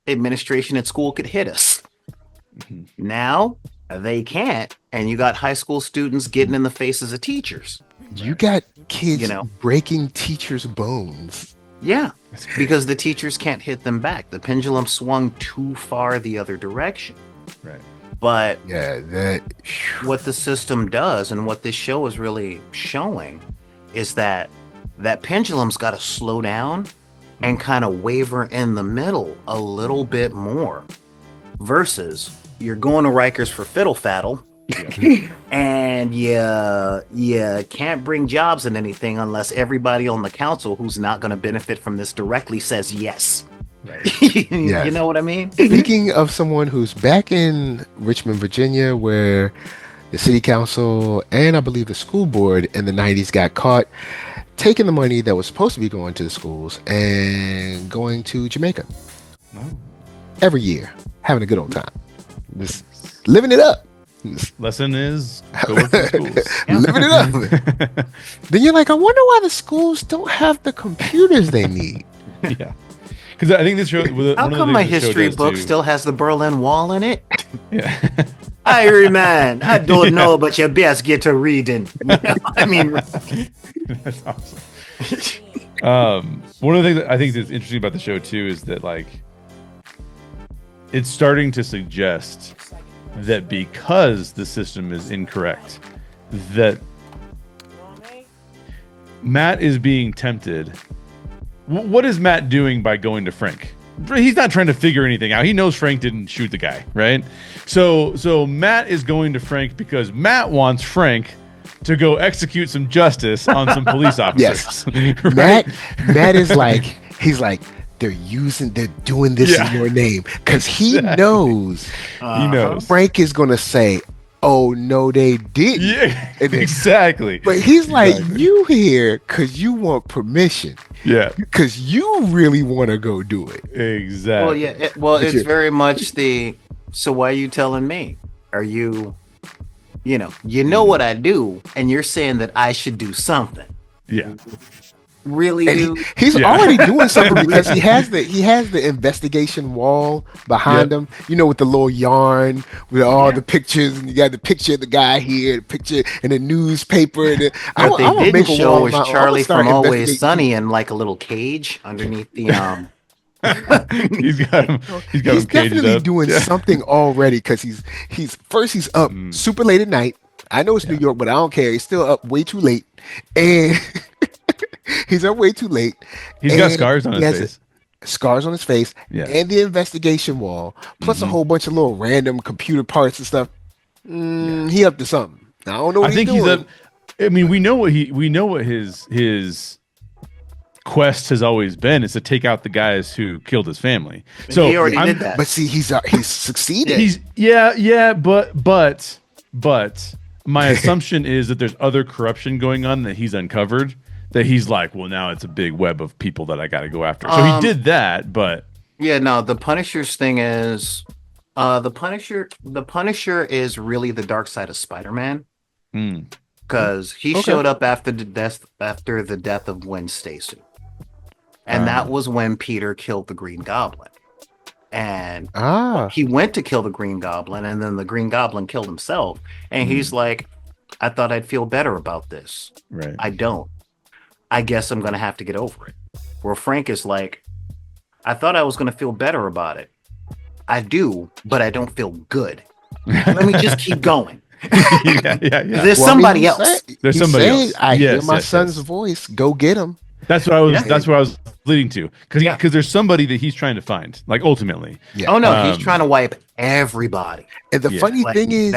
administration at school could hit us. Mhm. Now they can't. And you got high school students getting in the faces of teachers. You got kids You know. breaking teachers' bones. Yeah. Because the teachers can't hit them back. The pendulum swung too far the other direction. Right. But Yeah, that. what the system does and what this show is really showing is that that pendulum's got to slow down and kind of waver in the middle a little bit more versus you're going to Rikers for fiddle faddle and you can't bring jobs and anything unless everybody on the council who's not going to benefit from this directly says yes. Right. You Yes. know what I mean? Speaking of someone who's back in Richmond, Virginia, where the city council and I believe the school board in the 90s got caught taking the money that was supposed to be going to the schools and going to Jamaica No. every year, having a good old time. Just living it up. Just Lesson is go work for the schools. living it up. Then you're like, I wonder why the schools don't have the computers they need. Yeah. Because I think this show. How come my history book still has the Berlin Wall in it? Yeah. Irie man, I don't know, but you best get to reading. You know? I mean, That's awesome. One of the things that I think is interesting about the show too is that like it's starting to suggest that because the system is incorrect, that Matt is being tempted. What is Matt doing by going to Frank? He's not trying to figure anything out. He knows Frank didn't shoot the guy, right? So Matt is going to Frank because Matt wants Frank to go execute some justice on some police officers. Yes. Right? Matt is like, he's like, they're doing this Yeah. in your name. Because he Exactly. knows He knows. Frank is going to say, oh, no, they didn't. Yeah, And then- exactly. But he's like, Exactly. you here because you want permission. Yeah, Because you really want to go do it. exactly. well, yeah, it's Sure. very much the. So why are you telling me? Are you, you know what I do, and you're saying that I should do something? Yeah. Really, And dude? he's Yeah. already doing something because he has the investigation wall behind him, you know, with the little yarn with all the pictures, and you got the picture of the guy here, the picture in the newspaper. And What they didn't show was Charlie from Always investigating Sunny in like a little cage underneath the He's got him. He's got He's him caged definitely up. doing Yeah. something already because he's up super late at night. I know it's New York, but I don't care. He's still up way too late, and he's up way too late. He's got and scars on he his has face. Scars on his face, Yeah. and the investigation wall, plus a whole bunch of little random computer parts and stuff. He up to something. I don't know what I think he's he's doing. up. I mean, we know what his quest has always been is to take out the guys who killed his family. So he already I'm- did that. But see, he's succeeded. He's but my assumption is that there's other corruption going on that he's uncovered. That he's like, well, now it's a big web of people that I got to go after. So he did that, but Yeah, no, the Punisher's thing is the Punisher is really the dark side of Spider-Man Mm. because he Okay. showed up after the death of Gwen Stacy. And that was when Peter killed the Green Goblin. And he went to kill the Green Goblin, and then the Green Goblin killed himself. And he's like, I thought I'd feel better about this. Right. I don't. I guess I'm going to have to get over it. Where Frank is like, I thought I was going to feel better about it. I do, but I don't feel good. Let me just keep going. yeah. There's somebody else. There's somebody else. I hear Yes, my yes, son's yes. voice. Go get him. That's what I was. Yeah. That's what I was leading to. Because Yeah. there's somebody that he's trying to find. Like ultimately. Yeah. Oh no, he's trying to wipe everybody. And the Yeah. funny Like, thing is,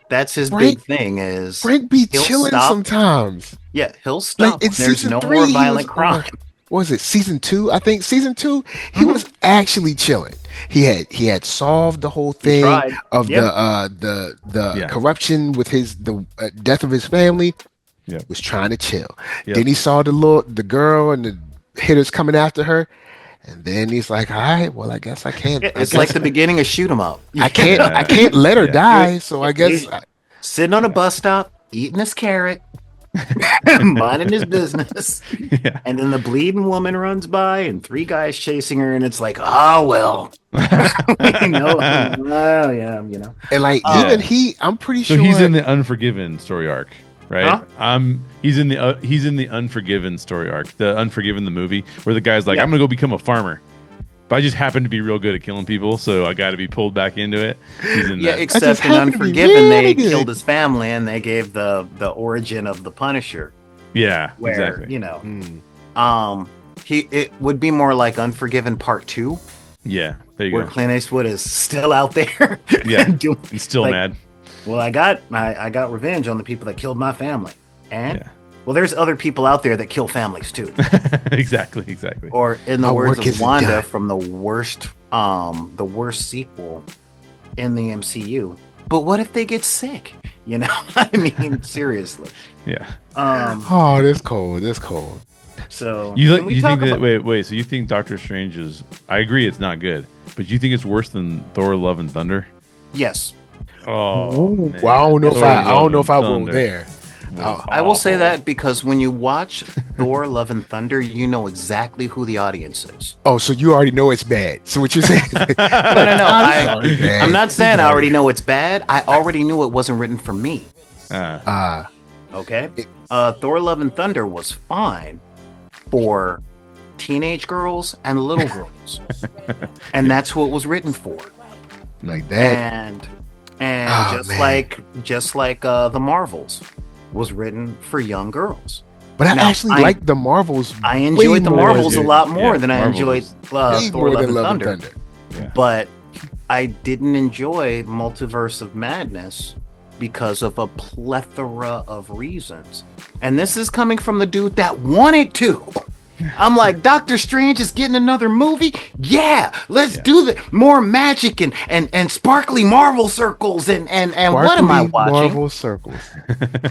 that's his Frank- big thing is Frank be he'll chilling stop. sometimes. Yeah, he'll stop Like in when there's season no 3, more he violent was crime. what was it, season 2? I think season 2, he was actually chilling. He had solved the whole thing tried. of Yep. the Yeah. corruption with the death of his family. Yep. Was trying to chill. Yep. Then he saw the girl and the hitters coming after her, and then he's like, "All right, well, I guess I can't. I It's guess like the beginning of Shoot 'Em Up. I can't let her Yeah. die. So I guess Sitting on a bus stop, eating his carrot, minding his business, Yeah. and then the bleeding woman runs by, and 3 guys chasing her, and it's like, oh well, well, yeah, and like even I'm pretty So sure he's in the Unforgiven story arc, right? Huh? He's in the Unforgiven story arc, the Unforgiven the movie, where the guy's like, Yeah. I'm gonna go become a farmer, but I just happen to be real good at killing people, so I got to be pulled back into it. He's in Yeah, that. except just in happen to be Unforgiven, they really good. killed his family, and they gave the origin of the Punisher, Yeah, where exactly. it would be more like Unforgiven Part 2, Yeah, there you where go. Clint Eastwood is still out there. Yeah. doing- He's still like, mad. Well, I got revenge on the people that killed my family, and Yeah. well, there's other people out there that kill families too. exactly. Or in the My words work of isn't Wanda done. from the worst sequel in the MCU. But what if they get sick? I mean, seriously. Yeah. oh, this cold. So You can we you talk think that? about- Wait. So you think Doctor Strange is? I agree, it's not good. But you think it's worse than Thor: Love and Thunder? Yes, Oh, Ooh, man. well, I don't know Thor: I don't know Love if I and will Thunder there. was I will say awful. that because when you watch Thor: Love and Thunder, you know exactly who the audience is. Oh, so you already know it's bad. So what you're saying? No. I'm sorry, man. I'm not saying I already know it's bad. I already knew it wasn't written for me. Okay. Thor: Love and Thunder was fine for teenage girls and little girls, and that's who it was written for. like that. And Oh, man. just like the Marvels was written for young girls. But I now, actually I- like the Marvels. I way enjoyed the more Marvels a than- lot more yeah, than I Marvels enjoyed way Thor: more Love than and Love Thunder. and Thunder. Yeah. But I didn't enjoy Multiverse of Madness because of a plethora of reasons. And this is coming from the dude that wanted to. I'm like, Doctor Strange is getting another movie? Yeah, let's do the more magic and sparkly Marvel circles and what am I Sparkly watching? Marvel circles.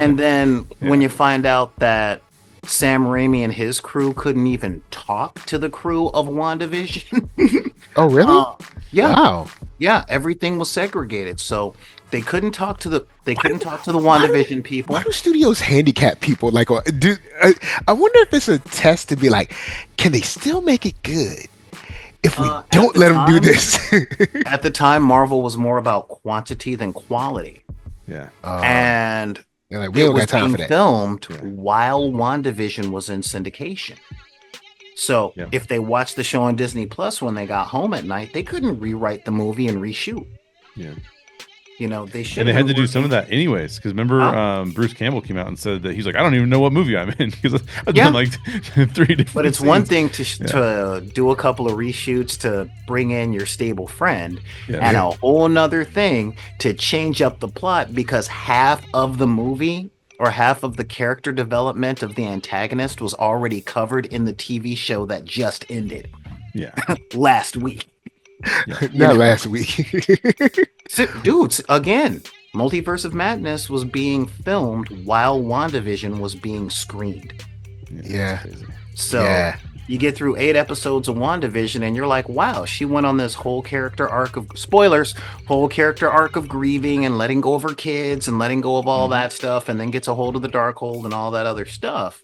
And then when you find out that Sam Raimi and his crew couldn't even talk to the crew of WandaVision. Oh, really? Yeah. Wow. Yeah, everything was segregated. So they couldn't talk to the WandaVision people. Why do studios handicap people? Like, I wonder if it's a test to be like, can they still make it good if we At don't the let them do time- this? At the time, Marvel was more about quantity than quality. Yeah. And they're like, we it don't was got time being for that. filmed while WandaVision was in syndication. So Yeah. if they watched the show on Disney Plus when they got home at night, they couldn't rewrite the movie and reshoot. Yeah. They should. And they had to do some of that anyways, because remember, Bruce Campbell came out and said that he's like, I don't even know what movie I'm in because I've Yeah. done like 3 different. But it's one scenes. thing to do a couple of reshoots to bring in your stable friend, Yeah. and a whole nother thing to change up the plot because half of the movie or half of the character development of the antagonist was already covered in the TV show that just ended Yeah. last week. Not last week. Dudes, again, Multiverse of Madness was being filmed while WandaVision was being screened. Yeah. So Yeah. You get through 8 episodes of WandaVision and you're like, wow, she went on this whole character arc of spoilers, whole character arc of grieving and letting go of her kids and letting go of all that stuff, and then gets a hold of the Darkhold and all that other stuff.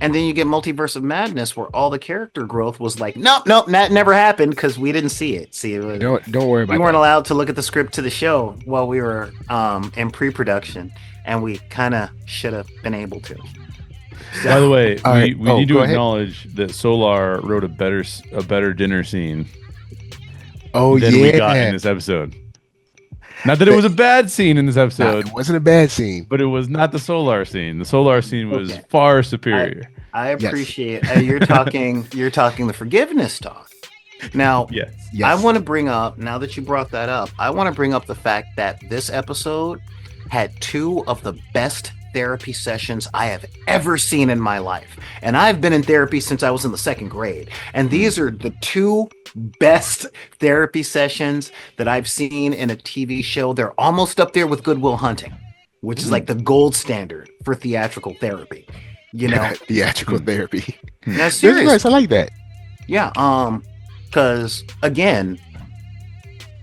And then you get Multiverse of Madness, where all the character growth was like, nope, that never happened because we didn't see it. See, Don't worry about it. We weren't allowed to look at the script to the show while we were in pre-production, and we kind of should have been able to. So, By the way, right. we need to go ahead. acknowledge that Solar wrote a better dinner scene Oh than yeah, we got in this episode. Not that it was a bad scene in this Nah, episode, it wasn't a bad scene. but it was not the Solar scene. The Solar scene was far superior. I appreciate you're talking the forgiveness talk. Now, Yes. I want to bring up, now that you brought that up, I want to bring up the fact that this episode had 2 of the best therapy sessions I have ever seen in my life. And I've been in therapy since I was in the 2nd grade. And these are the 2 best therapy sessions that I've seen in a TV show. They're almost up there with Good Will Hunting, which is like the gold standard for theatrical therapy. You know, theatrical therapy. now That's seriously, nice. I like that. yeah, because again,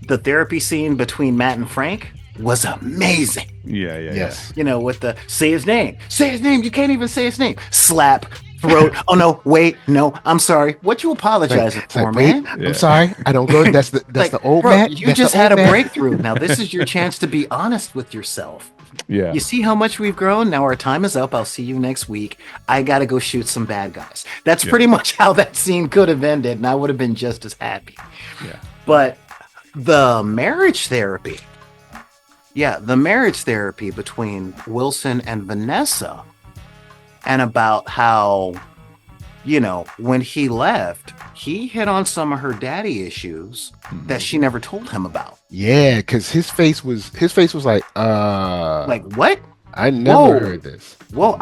the therapy scene between Matt and Frank was amazing. Yeah. Yes. You know, with the say his name, you can't even say his name, slap, throat. Oh no, wait, no, I'm sorry. What you apologizing It's for, like, wait, man? Yeah. I'm sorry. I don't go. That's the Like, old bro, Matt. you That's just the had a old Matt. breakthrough. Now this is your chance to be honest with yourself. Yeah. You see how much we've grown? Now our time is up. I'll see you next week. I got to go shoot some bad guys. That's pretty much how that scene could have ended, and I would have been just as happy. Yeah. But the marriage therapy, the marriage therapy between Wilson and Vanessa, and about how, you know, when he left, he hit on some of her daddy issues that she never told him about. Yeah, because his face was like Like, what? I never Whoa. heard this. Well,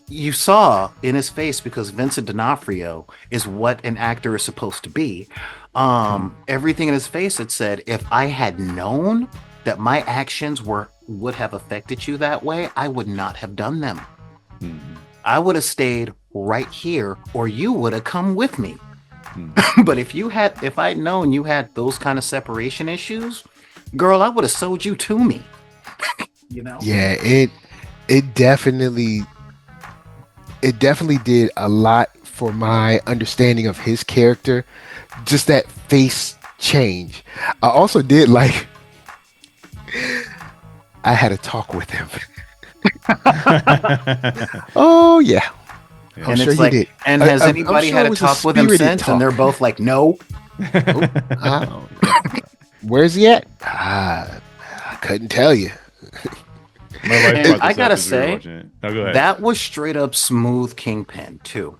you saw in his face, because Vincent D'Onofrio is what an actor is supposed to be. Everything in his face had said, if I had known that my actions would have affected you that way, I would not have done them. I would have stayed right here, or you would have come with me. But if I'd known you had those kind of separation issues, girl, I would have sold you to me. You know? Yeah, it definitely did a lot for my understanding of his character. Just that face change. I also did like I had a talk with him. Oh yeah. I'm And sure it's you like, did. and has I'm anybody sure had it a was talk with him spirited since? talk. And they're both like, no. Where's he at? I couldn't tell you. My wife And brought this I up gotta as we were say, watching it. Oh, go ahead. that was straight up smooth Kingpin too.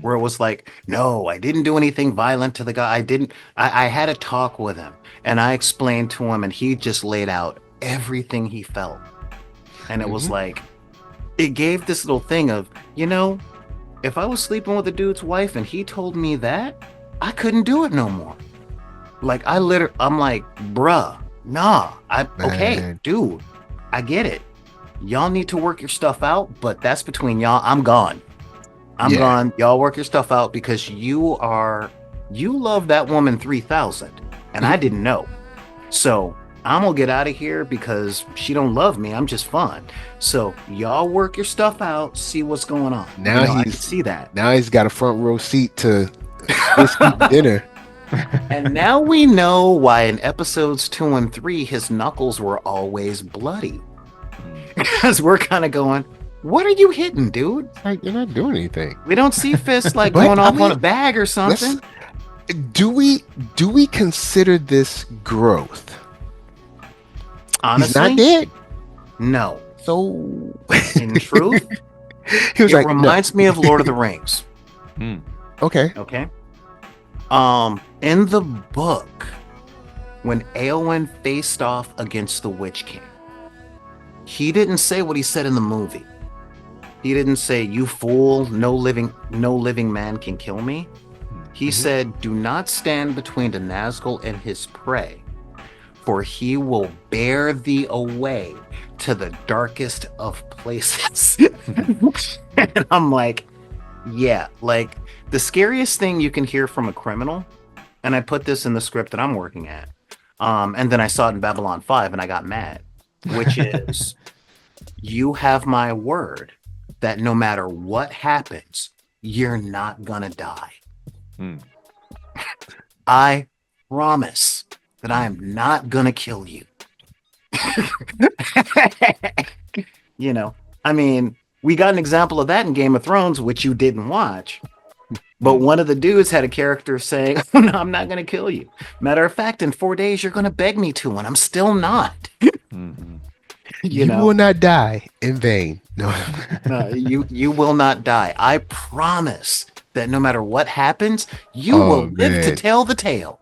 Where it was like, no, I didn't do anything violent to the guy. I had a talk with him and I explained to him, and he just laid out everything he felt. And it was like, it gave this little thing of, you know, if I was sleeping with a dude's wife and he told me that, I couldn't do it no more. Like, I'm like, bruh, nah, okay, Man. dude, I get it. Y'all need to work your stuff out, but that's between y'all. I'm gone. I'm gone. Y'all work your stuff out, because you love that woman 3,000 and I didn't know. So I'm gonna get out of here because she don't love me. I'm just fun. So y'all work your stuff out, see what's going on. Now You know, I he's- can see that. Now he's got a front row seat to whiskey dinner. And now we know why in episodes 2 and 3 his knuckles were always bloody. Because we're kind of going, what are you hitting, dude? Like, you're not doing anything. We don't see Fisk like But, going I off mean, on a bag or something. Do we consider this growth? Honestly, He's not dead. no. So In truth, he was it like, no. reminds me of Lord of the Rings. Okay. Okay. In the book, when Éowyn faced off against the Witch King, he didn't say what he said in the movie. He didn't say, "You fool, no living man can kill me." He said, "Do not stand between the Nazgul and his prey, for he will bear thee away to the darkest of places." And I'm like, Yeah, like the scariest thing you can hear from a criminal, and I put this in the script that I'm working at. And then I saw it in Babylon 5 and I got mad, which is you have my word that no matter what happens, you're not gonna die. Hmm. I promise that I am not gonna kill you. You know, I mean, we got an example of that in Game of Thrones, which you didn't watch. But one of the dudes had a character saying, "Oh, no, I'm not going to kill you. Matter of fact, in 4 days, you're going to beg me to, and I'm still not." Mhm. You You will know, not die in vain. No. no, you will not die. I promise that no matter what happens, you Oh will live to man. tell the tale.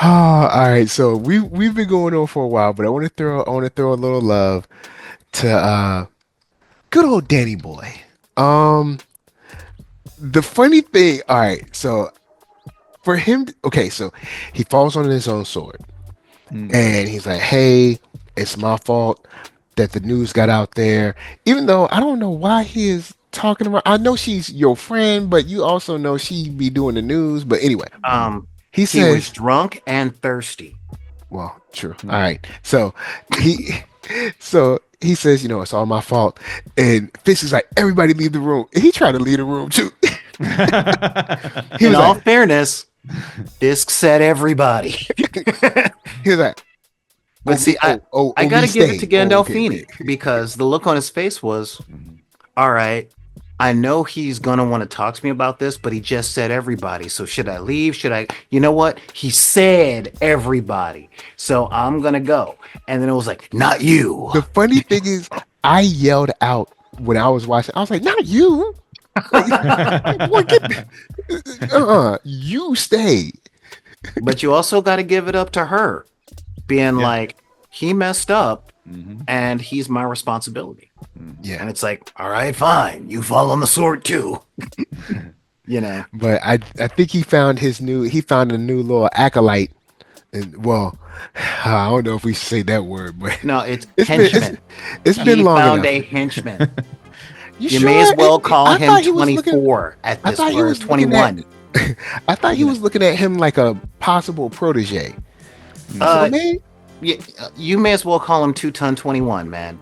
All right. So we've been going on for a while, but I want to throw a little love to good old Danny boy. Um, the funny thing. All right. So for him, okay. So he falls on his own sword, Mm. and he's like, "Hey, it's my fault that the news got out there." Even though I don't know why he is talking about. I know she's your friend, but you also know she be doing the news. But anyway, Um, he he was says, drunk and thirsty. well, true. All Mm. right. He so he says, it's all my fault. And Fisk is like, everybody leave the room. And he tried to leave the room too. He In was all like, fairness, Fisk said everybody. he was like, But see, I oh, got me to give it to staying. Oh, okay, Gandolfini okay. because the look on his face was, Mhm. all right, I know he's going to want to talk to me about this, but he just said everybody. So should I leave? Should I? You know what? He said everybody. So I'm going to go. And then it was like, not you. The funny thing is, I yelled out when I was watching. I was like, not you. Like, boy, you stay. But you also got to give it up to her being Yeah. like, he messed up Mhm. and he's my responsibility. And Yeah. it's like, all right, fine. You fall on the sword too. You know, But I think he found a new little acolyte. And well, I don't know if we should say that word, but no, it's it's been it's henchman. it's been He long found enough. a henchman. You You may as sure? well call I him thought he was looking. 24 at I this, thought he or was looking at. 21. I thought he You know, was looking at him like a possible protege. So uh, maybe you may as well call him 2-ton 21, man.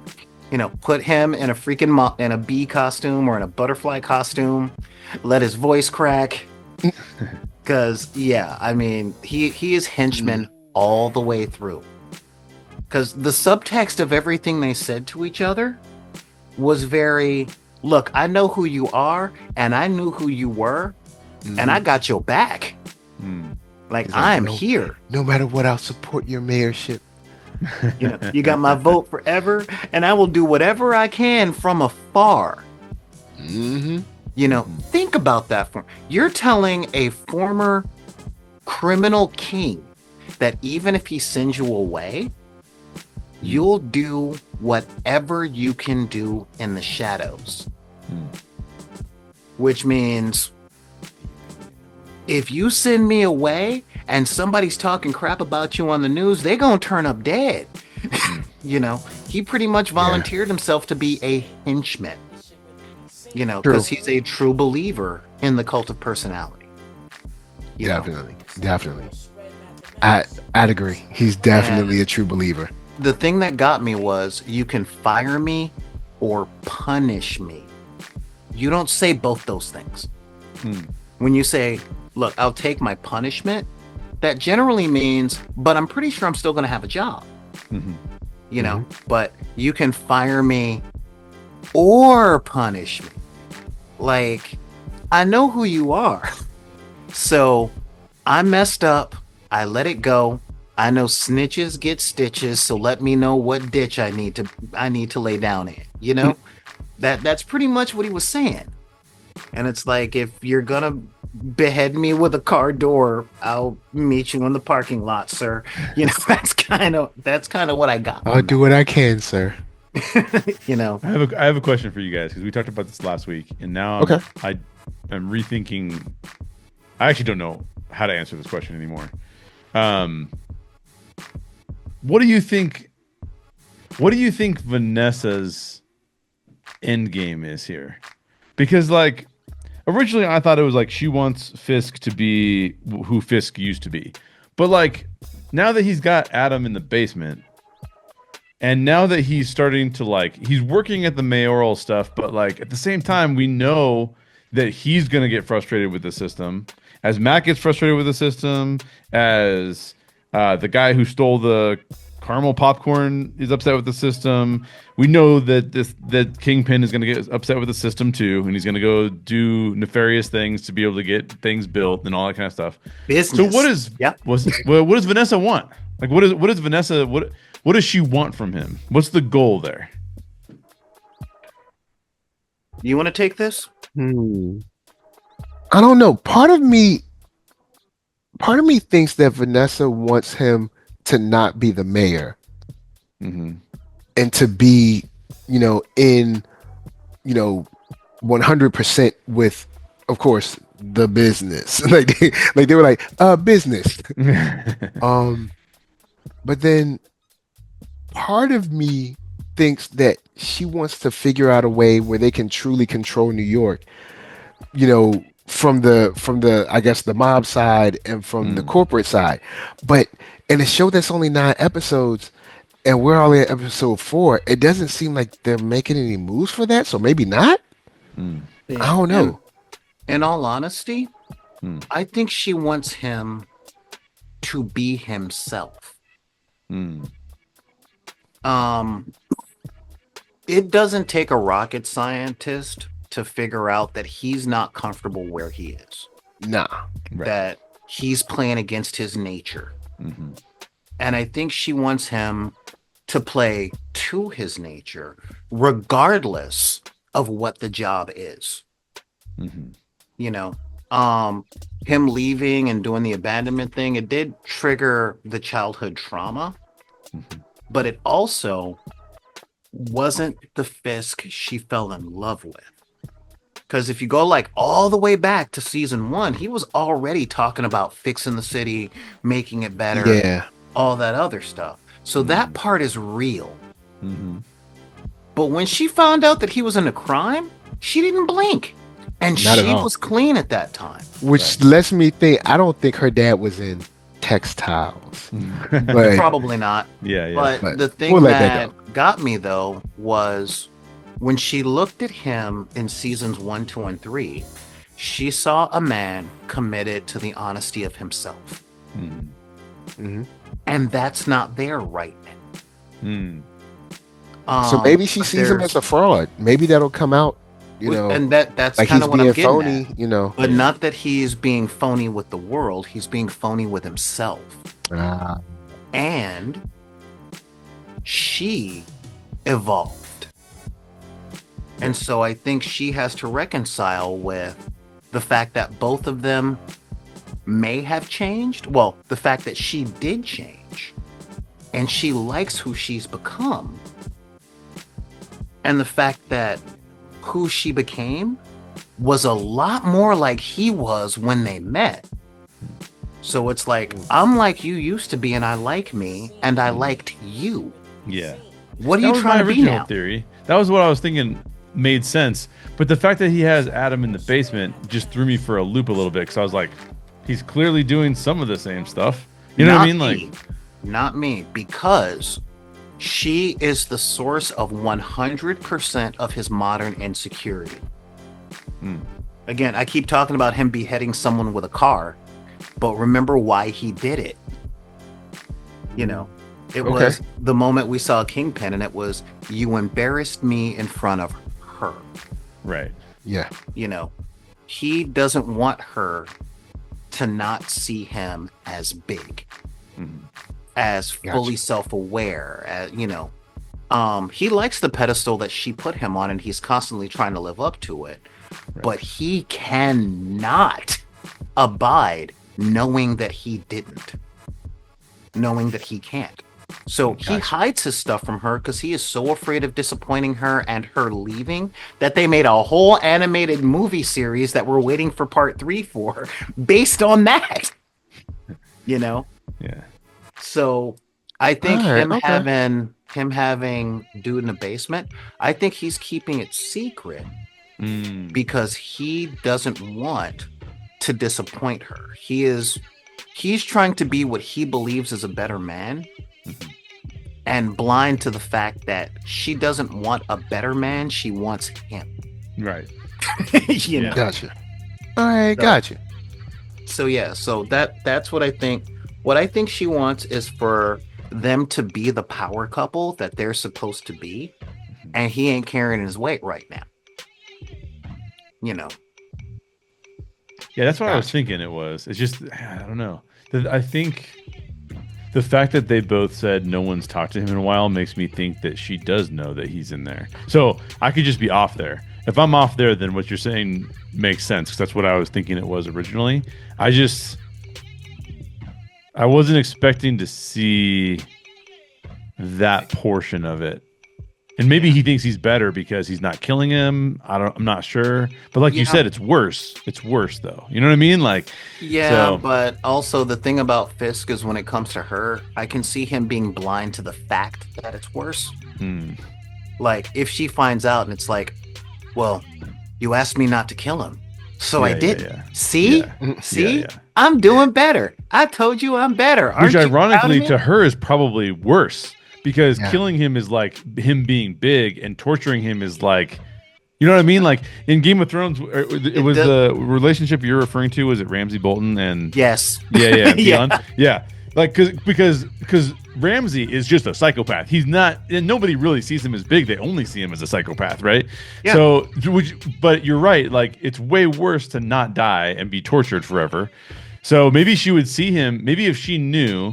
You know, put him in a freaking in a bee costume or in a butterfly costume. Let his voice crack. Cause yeah, I mean, he is henchman all the way through. Cause the subtext of everything they said to each other was very, look, I know who you are, and I knew who you were, and I got your back. Mm. Like, He's like, I'm here. no matter what, I'll support your mayorship. You know, you got my vote forever, and I will do whatever I can from afar. Mm-hmm. You know, think about that. You're telling a former criminal king that even if he sends you away, you'll do whatever you can do in the shadows. Which means if you send me away and somebody's talking crap about you on the news, they're going to turn up dead. You know, he pretty much volunteered himself to be a henchman. You know, because he's a true believer in the cult of personality. You know? Definitely. I'd agree. He's definitely a true believer. The thing that got me was you can fire me or punish me. You don't say both those things. When you say, look, I'll take my punishment, that generally means, but I'm pretty sure I'm still going to have a job. You know, but you can fire me or punish me. Like, I know who you are. So I messed up. I let it go. I know snitches get stitches, so let me know what ditch I need to lay down in. You know? That's pretty much what he was saying. And it's like, if you're gonna behead me with a car door, I'll meet you in the parking lot, sir. You know, that's kind of what I got. I'll do what I can, sir. You know, I have a question for you guys because we talked about this last week, and now I'm rethinking. I actually don't know how to answer this question anymore. What do you think? What do you think Vanessa's end game is here? because like originally I thought it was like she wants Fisk to be who Fisk used to be, but like now that he's got Adam in the basement, and now that he's starting to like he's working at the mayoral stuff, but like at the same time we know that he's gonna get frustrated with the system, as Matt gets frustrated with the system, as the guy who stole the caramel popcorn is upset with the system. We know that that Kingpin is going to get upset with the system too, and he's going to go do nefarious things to be able to get things built and all that kind of stuff. Business. So what is Yep. what does Vanessa want? Like what is Vanessa what does she want from him? What's the goal there? You want to take this? I don't know. Part of me thinks that Vanessa wants him to not be the mayor Mm-hmm. and to be, in, 100% with, of course, the business. like they were like, business. But then part of me thinks that she wants to figure out a way where they can truly control New York, from the I guess the mob side and from the corporate side. But in a show that's only 9 episodes and we're only at episode 4, it doesn't seem like they're making any moves for that. So maybe not. I don't know. In all honesty, I think she wants him to be himself. It doesn't take a rocket scientist to figure out that he's not comfortable where he is. Nah. Right. That he's playing against his nature. And I think she wants him to play to his nature, regardless of what the job is. Him leaving and doing the abandonment thing, it did trigger the childhood trauma, but it also wasn't the Fisk she fell in love with. Because if you go like all the way back to season 1, he was already talking about fixing the city, making it better, all that other stuff. So that part is real. But when she found out that he was in a crime, she didn't blink. And Not at she all. was clean at that time. Which lets me think, I don't think her dad was in textiles. But Probably not. Yeah. But the thing we'll let that that got me, though, was when she looked at him in seasons 1, 2, and 3, she saw a man committed to the honesty of himself. And that's not there right now. So maybe she but sees him there's- as a fraud. Maybe that'll come out, and that's like kind he's of what I'm being getting phony, at. But not that he's being phony with the world. He's being phony with himself. And she evolved. And so I think she has to reconcile with the fact that both of them may have changed. Well, the fact that she did change and she likes who she's become. And the fact that who she became was a lot more like he was when they met. So it's like, I'm like you used to be, and I like me, and I liked you. Yeah. What are That you was trying my to be original now? theory. That was what I was thinking made sense. But the fact that he has Adam in the basement just threw me for a loop a little bit, because I was like, he's clearly doing some of the same stuff. You know what I mean? Me. Not me, because she is the source of 100% of his modern insecurity. Again, I keep talking about him beheading someone with a car, but remember why he did it. It was the moment we saw Kingpin, and it was, you embarrassed me in front of her. Right. Yeah. He doesn't want her to not see him as big, as fully self-aware, as he likes the pedestal that she put him on, and he's constantly trying to live up to it. But he cannot abide knowing that he didn't, knowing that he can't. So he hides his stuff from her because he is so afraid of disappointing her and her leaving that they made a whole animated movie series that we're waiting for part 3 for, based on that. Yeah. So I think Alright, him having dude in the basement, I think he's keeping it secret because he doesn't want to disappoint her. He's trying to be what he believes is a better man, and blind to the fact that she doesn't want a better man, she wants him. Right. you know. Gotcha. All right, gotcha. So that's what I think. What I think she wants is for them to be the power couple that they're supposed to be, and he ain't carrying his weight right now. You know. Yeah, that's what I was thinking it was. It's just, I don't know. I think the fact that they both said no one's talked to him in a while makes me think that she does know that he's in there. So I could just be off there. If I'm off there, then what you're saying makes sense, because that's what I was thinking it was originally. I wasn't expecting to see that portion of it. And maybe he thinks he's better because he's not killing him. I'm not sure. But like you said, it's worse. It's worse though. You know what I mean? Like, but also the thing about Fisk is when it comes to her, I can see him being blind to the fact that it's worse. Like if she finds out and it's like, well, you asked me not to kill him, so I did. See? I'm doing better. I told you I'm better. Which ironically to her is probably worse. Because killing him is like him being big, and torturing him is like, you know what I mean? Like in Game of Thrones, it was the relationship you're referring to. Was it Ramsay Bolton and? Yes. Yeah. Like because Ramsay is just a psychopath. He's not, and nobody really sees him as big. They only see him as a psychopath, right? Yeah. So, but you're right. Like it's way worse to not die and be tortured forever. So maybe she would see him. Maybe if she knew.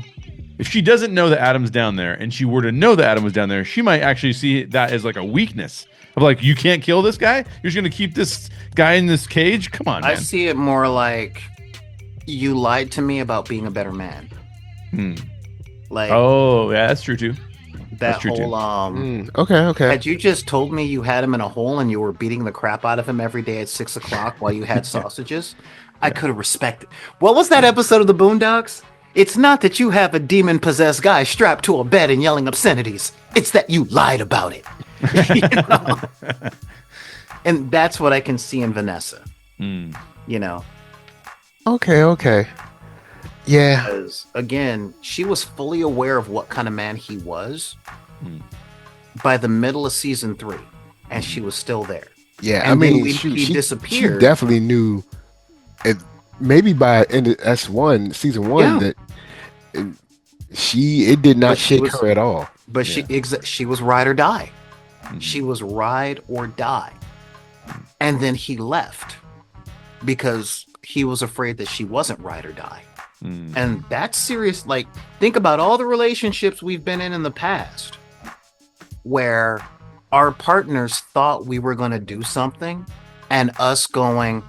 If she doesn't know that Adam's down there, and she were to know that Adam was down there, she might actually see that as like a weakness of like, you can't kill this guy. You're just going to keep this guy in this cage. Come on, man. I see it more like you lied to me about being a better man. Like, oh yeah, that's true too. That whole okay. Had you just told me you had him in a hole and you were beating the crap out of him every day at 6 o'clock while you had sausages, I could have respected. What was that episode of the Boondocks? It's not that you have a demon-possessed guy strapped to a bed and yelling obscenities. It's that you lied about it. You know? And that's what I can see in Vanessa. You know? Okay. Yeah. Because, again, she was fully aware of what kind of man he was by the middle of season 3. And she was still there. Yeah, and I mean, he disappeared. She definitely knew it. Maybe by end of S1, season 1, that it did not shake her at all. But she was ride or die. She was ride or die. And then he left because he was afraid that she wasn't ride or die. And that's serious. Like, think about all the relationships we've been in the past where our partners thought we were going to do something and us going,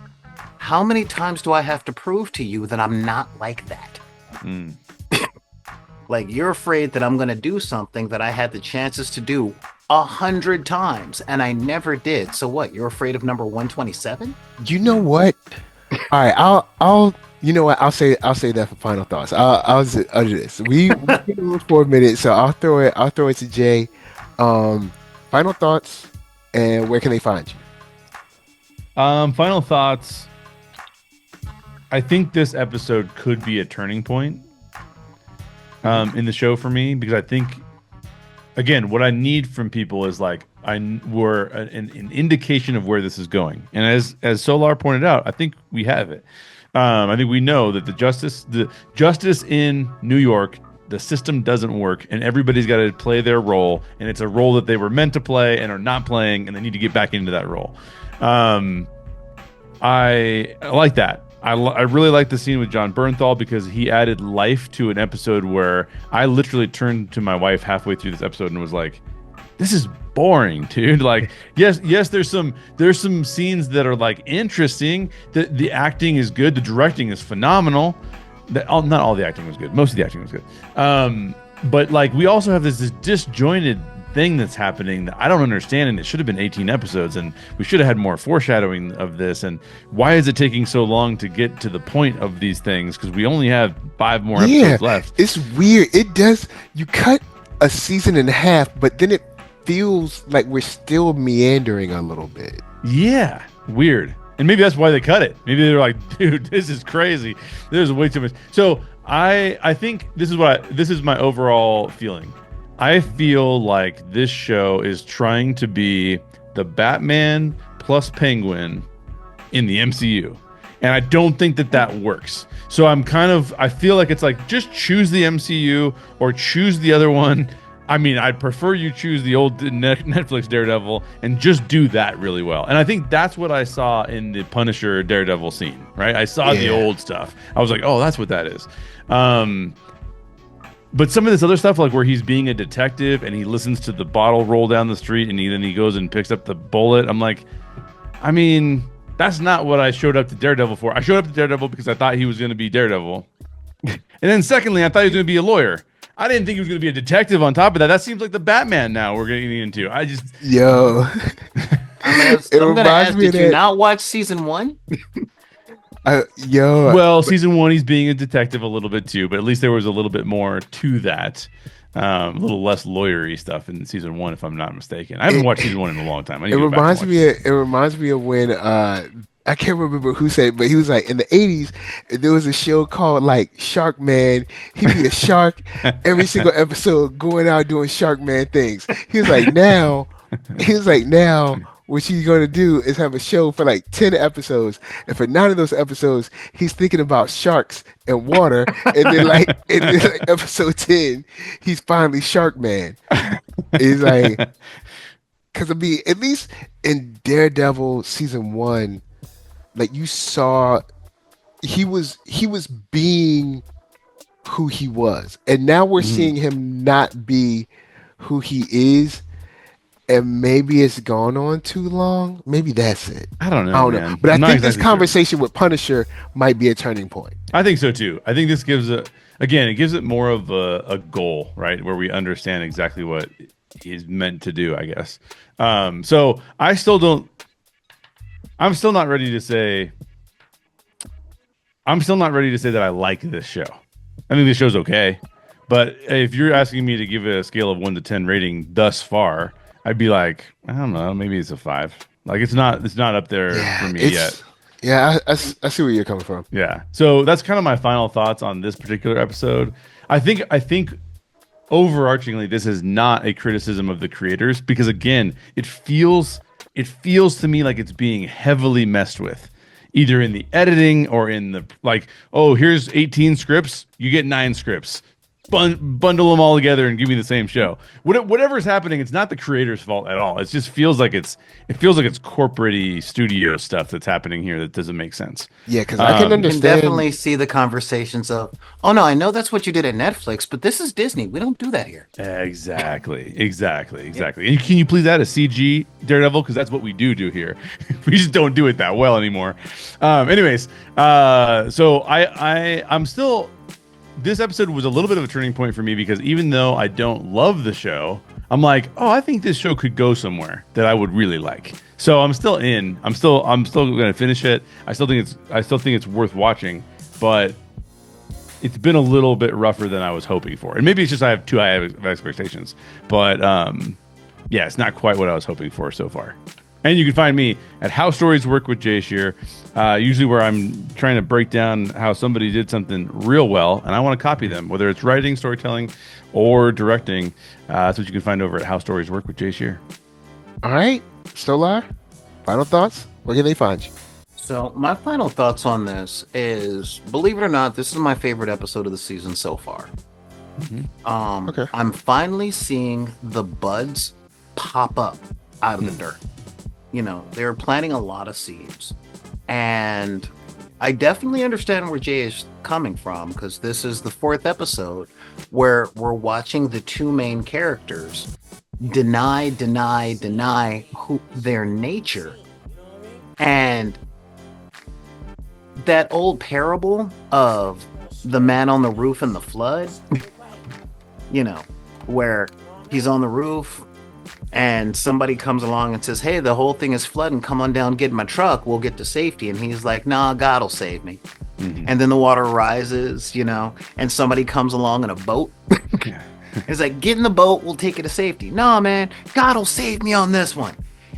how many times do I have to prove to you that I'm not like that? Like, you're afraid that I'm going to do something that I had the chances to do 100 times and I never did. So what? You're afraid of number 127? You know what? All right, I'll. You know what? I'll say that for final thoughts. I'll do this. We've been for a minute, so I'll throw it to Jay. Final thoughts, and where can they find you? Final thoughts. I think this episode could be a turning point in the show for me, because I think, again, what I need from people is like we're an indication of where this is going. And as Solar pointed out, I think we have it. I think we know that the justice in New York, the system doesn't work, and everybody's got to play their role, and it's a role that they were meant to play and are not playing, and they need to get back into that role. I like that. I really like the scene with John Bernthal because he added life to an episode where I literally turned to my wife halfway through this episode and was like, this is boring, dude. Like, yes, there's some scenes that are like interesting. The acting is good. The directing is phenomenal. Not all the acting was good. Most of the acting was good. But like, we also have this disjointed thing that's happening that I don't understand, and it should have been 18 episodes, and we should have had more foreshadowing of this. And why is it taking so long to get to the point of these things? Because we only have 5 more episodes left. It's weird. It does. You cut a season and a half, but then it feels like we're still meandering a little bit. Yeah, weird. And maybe that's why they cut it. Maybe they're like, dude, this is crazy. There's way too much. So I think this is my overall feeling. I feel like this show is trying to be the Batman plus Penguin in the MCU. And I don't think that works. So I feel like it's like, just choose the MCU or choose the other one. I mean, I'd prefer you choose the old Netflix Daredevil and just do that really well. And I think that's what I saw in the Punisher Daredevil scene, right? I saw the old stuff. I was like, oh, that's what that is. But some of this other stuff, like where he's being a detective and he listens to the bottle roll down the street and then he goes and picks up the bullet. I'm like, I mean, that's not what I showed up to Daredevil for. I showed up to Daredevil because I thought he was going to be Daredevil. And then secondly, I thought he was going to be a lawyer. I didn't think he was going to be a detective on top of that. That seems like the Batman now we're getting into. Yo. I'm going to ask, did you not watch season 1? Well, season 1, he's being a detective a little bit too, but at least there was a little bit more to that. A little less lawyery stuff in season 1, if I'm not mistaken. I haven't watched season 1 in a long time. It reminds me of when I can't remember who said it, but he was like, in the 80s, there was a show called like Shark Man. He'd be a shark every single episode going out doing Shark Man things. He was like, now, what she's going to do is have a show for like 10 episodes. And for 9 of those episodes, he's thinking about sharks and water. And then like, episode 10, he's finally Shark Man. He's like, because I mean, at least in Daredevil season 1, like you saw, he was being who he was, and now we're seeing him not be who he is, and maybe it's gone on too long. Maybe that's it. I don't know. But I think this conversation with Punisher might be a turning point. I think so too. I think this gives it more of a goal, right, where we understand exactly what he's meant to do, I guess. So I'm still not ready to say that I like this show. I think this show's okay. But if you're asking me to give it a scale of 1 to 10 rating thus far, I'd be like, I don't know, maybe it's a 5. Like it's not up there for me yet. Yeah, I see where you're coming from. Yeah. So that's kind of my final thoughts on this particular episode. I think overarchingly, this is not a criticism of the creators because again, it feels to me like it's being heavily messed with, either in the editing or in the like, oh, here's 18 scripts, you get 9 scripts. Bundle them all together and give me the same show. Whatever's happening, it's not the creator's fault at all. It just feels like it's corporate-y studio stuff that's happening here that doesn't make sense. Yeah, because I can understand. You can definitely see the conversations of, oh no, I know that's what you did at Netflix, but this is Disney. We don't do that here. Exactly. And can you please add a CG Daredevil? Because that's what we do here. We just don't do it that well anymore. Anyways, so I'm still. This episode was a little bit of a turning point for me because even though I don't love the show, I'm like, oh, I think this show could go somewhere that I would really like. So I'm still in. I'm still going to finish it. I still think it's worth watching, but it's been a little bit rougher than I was hoping for. And maybe it's just I have too high of expectations. But yeah, it's not quite what I was hoping for so far. And you can find me at How Stories Work with Jay Shear, usually where I'm trying to break down how somebody did something real well, and I want to copy them, whether it's writing, storytelling, or directing. That's what you can find over at How Stories Work with Jay Shear. All right, Stolar, final thoughts? Where can they find you? So my final thoughts on this is, believe it or not, this is my favorite episode of the season so far. Mm-hmm. Okay. I'm finally seeing the buds pop up out of the dirt. You know, they were planting a lot of seeds. And I definitely understand where Jay is coming from, because this is the 4th episode where we're watching the 2 main characters deny their nature. And that old parable of the man on the roof and the flood, you know, where he's on the roof and somebody comes along and says, hey, the whole thing is flooding, come on down, get in my truck, we'll get to safety. And he's like, nah, God will save me. Mm-hmm. And then the water rises, you know, and somebody comes along in a boat. It's like, get in the boat, we'll take you to safety. Nah, man, God will save me on this one.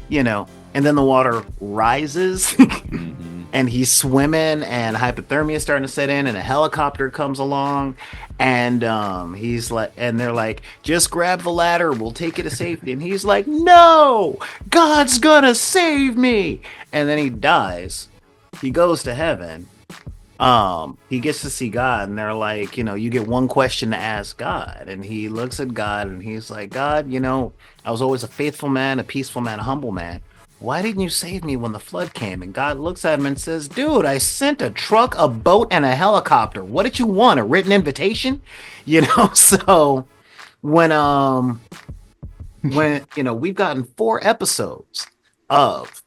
You know, and then the water rises Mhm. and he's swimming and hypothermia is starting to set in and a helicopter comes along and he's like, and they're like, just grab the ladder, we'll take you to safety. And he's like, no, God's gonna save me. And then he dies. He goes to heaven. He gets to see God, and they're like, you get one question to ask God. And he looks at God and he's like, God, I was always a faithful man, a peaceful man, a humble man. Why didn't you save me when the flood came? And God looks at him and says, dude, I sent a truck, a boat, and a helicopter. What did you want? A written invitation? So when we've gotten 4 episodes of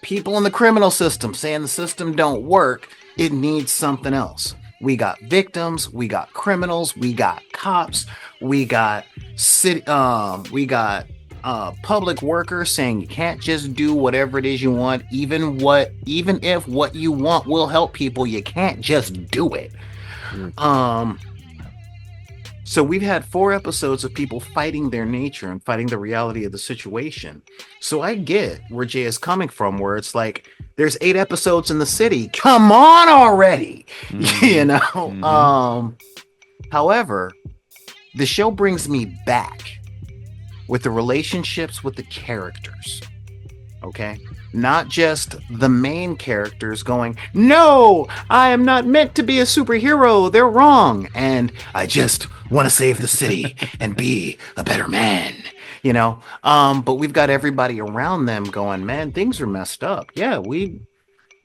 people in the criminal system saying the system don't work, it needs something else. We got victims, we got criminals, we got cops, we got public workers saying you can't just do whatever it is you want, even if what you want will help people, you can't just do it. So we've had 4 episodes of people fighting their nature and fighting the reality of the situation. So I get where Jay is coming from, where it's like, there's 8 episodes in the city. Come on already. However, the show brings me back with the relationships with the characters. Okay? Not just the main characters going, no, I am not meant to be a superhero. They're wrong. And I just want to save the city and be a better man. But we've got everybody around them going, man, things are messed up. Yeah,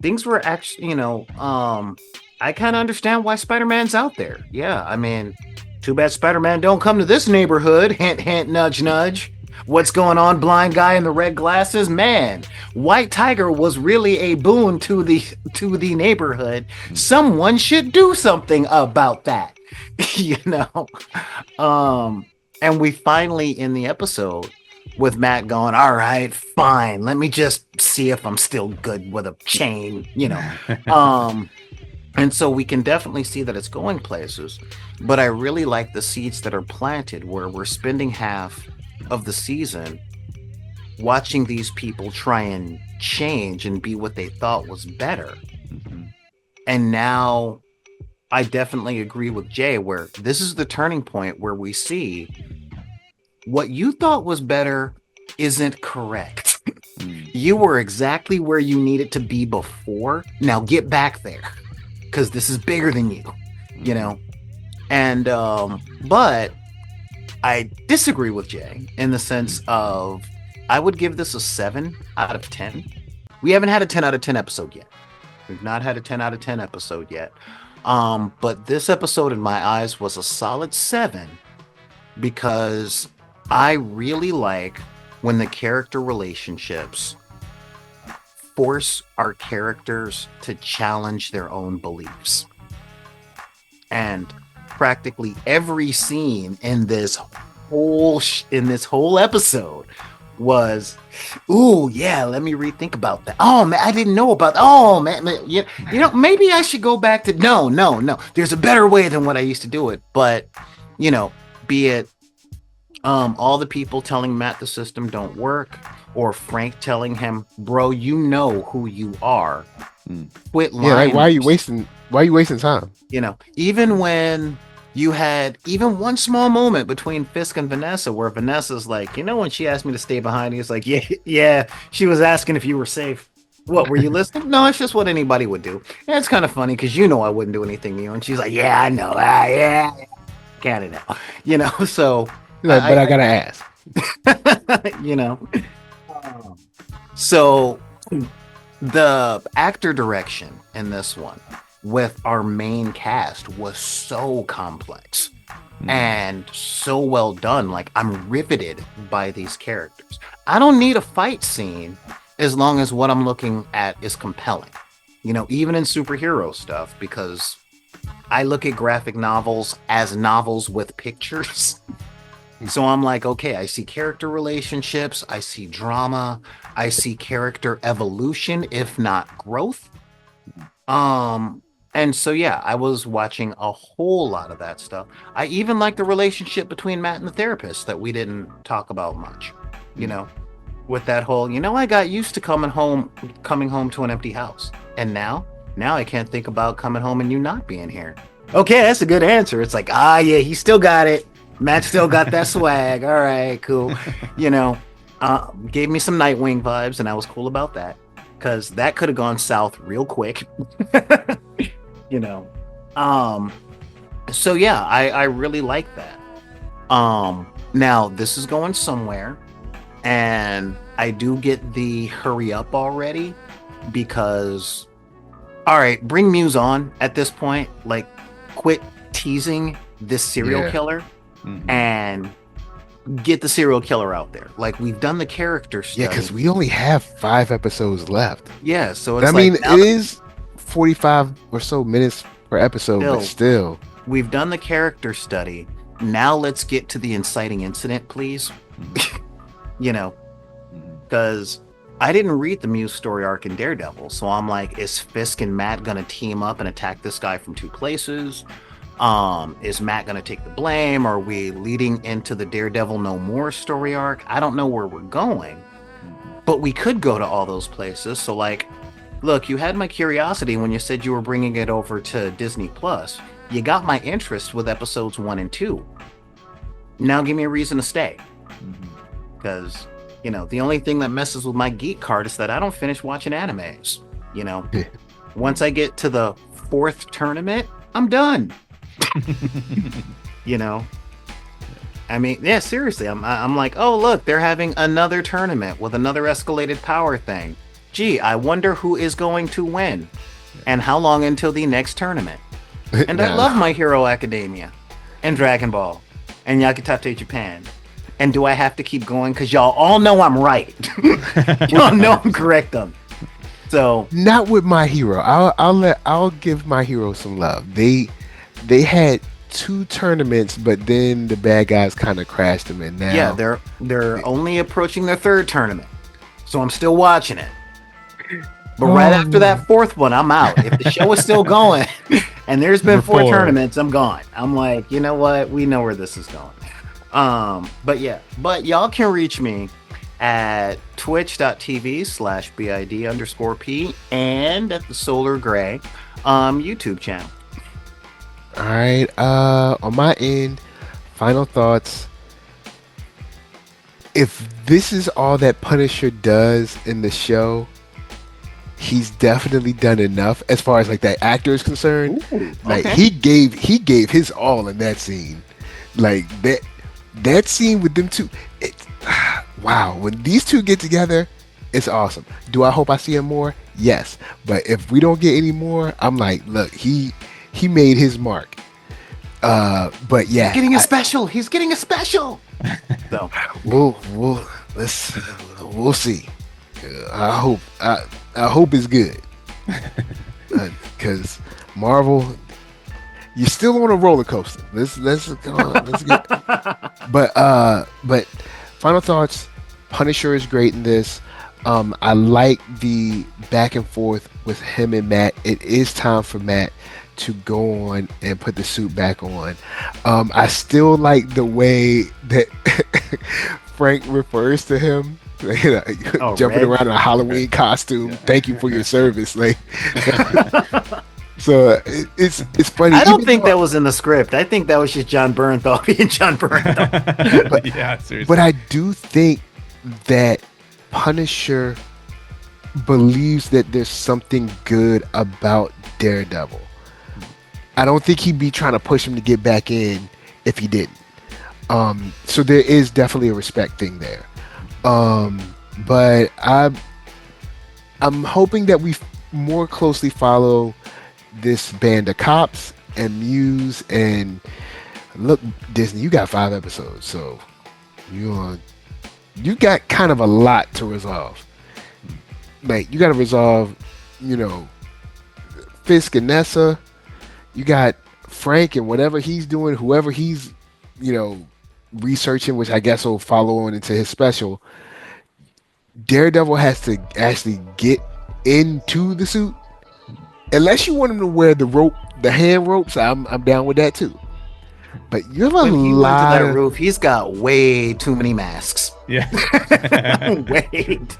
things were actually, I kind of understand why Spider-Man's out there. Yeah, I mean, too bad Spider-Man don't come to this neighborhood. Hint, hint, nudge, nudge. What's going on, blind guy in the red glasses? Man, White Tiger was really a boon to the neighborhood. Someone should do something about that. And we finally, in the episode, with Matt going, all right, fine, let me just see if I'm still good with a chain, and so we can definitely see that it's going places. But I really like the seeds that are planted, where we're spending half of the season watching these people try and change and be what they thought was better. And now I definitely agree with Jay, where this is the turning point where we see what you thought was better isn't correct. You were exactly where you needed to be before. Now get back there, because this is bigger than you, And but I disagree with Jay in the sense of, I would give this a 7 out of 10. We haven't had a 10 out of 10 episode yet. We've not had a 10 out of 10 episode yet. But this episode in my eyes was a solid 7, because I really like when the character relationships force our characters to challenge their own beliefs. And practically every scene in this whole episode was, ooh, yeah, let me rethink about that. Oh man, I didn't know about that. Oh man, maybe I should go back to no. There's a better way than what I used to do it. But be it all the people telling Matt the system don't work, or Frank telling him, bro, you know who you are. Quit lying. Yeah, like, why are you wasting time? Even when you had even one small moment between Fisk and Vanessa, where Vanessa's like, when she asked me to stay behind, he's like, yeah, she was asking if you were safe. What, were you listening? No, it's just what anybody would do. And it's kind of funny, because I wouldn't do anything to you. And she's like, yeah, I know. Yeah, Canada. So. Like, but I gotta ask. So the actor direction in this one with our main cast was so complex and so well done. Like, I'm riveted by these characters. I don't need a fight scene as long as what I'm looking at is compelling, even in superhero stuff, because I look at graphic novels as novels with pictures. So I'm like, okay, I see character relationships, I see drama, I see character evolution, if not growth. And so, yeah, I was watching a whole lot of that stuff. I even like the relationship between Matt and the therapist that we didn't talk about much. you know, with that whole, I got used to coming home to an empty house. And now I can't think about coming home and you not being here. Okay, that's a good answer. It's like, yeah, he still got it. Matt still got that swag. All right, cool. Gave me some Nightwing vibes, and I was cool about that because that could have gone south real quick. you know. So yeah, I really like that. Now this is going somewhere, and I do get the hurry up already because, all right, bring Muse on at this point. Like, quit teasing this serial killer and get the serial killer out there. Like, we've done the character study. Yeah, because we only have 5 episodes left. Yeah, so it's it is 45 or so minutes per episode, but still. We've done the character study. Now let's get to the inciting incident, please. Because I didn't read the Muse story arc in Daredevil, so I'm like, is Fisk and Matt gonna team up and attack this guy from 2 places? Is Matt gonna take the blame? Are we leading into the Daredevil No More story arc? I don't know where we're going, but we could go to all those places. So, like, look, you had my curiosity when you said you were bringing it over to Disney Plus. You got my interest with episodes 1 and 2. Now give me a reason to stay. Because, the only thing that messes with my geek card is that I don't finish watching animes. Once I get to the 4th tournament, I'm done. I mean, yeah, seriously. I'm like, oh, look, they're having another tournament with another escalated power thing. Gee, I wonder who is going to win and how long until the next tournament. And I love My Hero Academia and Dragon Ball and Yakitate Japan. And do I have to keep going? Because y'all all know I'm right. Y'all know I'm correct on. So not with My Hero. I'll give My Hero some love. They had 2 tournaments, but then the bad guys kind of crashed them, and now they're only approaching their 3rd tournament. So I'm still watching it. But right after that 4th one, I'm out. If the show is still going and there's been 4 tournaments, I'm gone. I'm like, you know what? We know where this is going. But y'all can reach me at twitch.tv/bid_p and at the Solar Gray YouTube channel. All right. On my end, final thoughts. If this is all that Punisher does in the show, he's definitely done enough as far as like that actor is concerned. Ooh, like okay. he gave his all in that scene. Like that scene with them two. Wow, when these two get together, it's awesome. Do I hope I see him more? Yes, but if we don't get any more, I'm like, look, he made his mark. But yeah, He's getting a special. So we'll see. I hope it's good. Because Marvel, you're still on a roller coaster. Let's get. But final thoughts. Punisher is great in this. I like the back and forth with him and Matt. It is time for Matt to go on and put the suit back on. I still like the way that Frank refers to him. Jumping Red? around in a Halloween costume. Thank you for your service. Like, so it's funny. I don't think that was in the script. I think that was just John Bernthal being John Bernthal. But, yeah, seriously. But I do think that Punisher believes that there's something good about Daredevil. I don't think he'd be trying to push him to get back in if he didn't. So there is definitely a respect thing there. But I'm hoping that we more closely follow this band of cops and Muse. And look, Disney, you got 5 episodes, so you got kind of a lot to resolve. Like, you got to resolve, Fisk and Nessa. You got Frank and whatever he's doing, whoever he's, researching, which I guess will follow on into his special. Daredevil has to actually get into the suit. Unless you want him to wear the hand ropes, I'm down with that too. But you have a When he went to lot that of roof, he's got way too many masks. Yeah. Wait.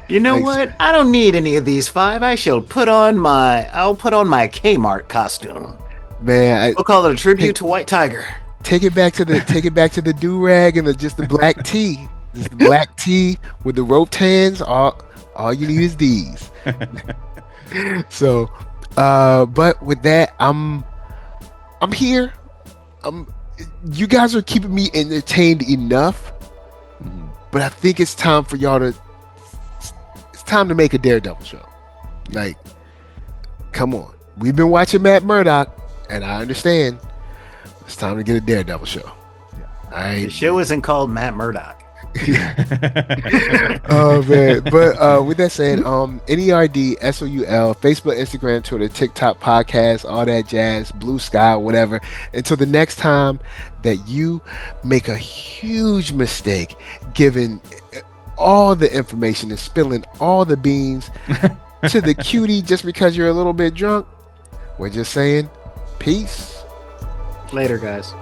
You know Like- what? I don't need any of these 5. I'll put on my Kmart costume. man. We'll call it a tribute to White Tiger. Take it back to the do rag and just the black tee. Just the black tee with the roped hands. All you need is these. So, but with that, I'm here. You guys are keeping me entertained enough, but I think it's time for y'all to. It's time to make a Daredevil show. Like, come on. We've been watching Matt Murdock, and I understand. It's time to get a Daredevil show. All right. The show isn't called Matt Murdock. Oh man. But with that said, NERDSoul, Facebook, Instagram, Twitter, TikTok, podcast, all that jazz, Blue Sky, whatever. Until the next time that you make a huge mistake giving all the information and spilling all the beans to the cutie just because you're a little bit drunk, we're just saying peace. Later, guys.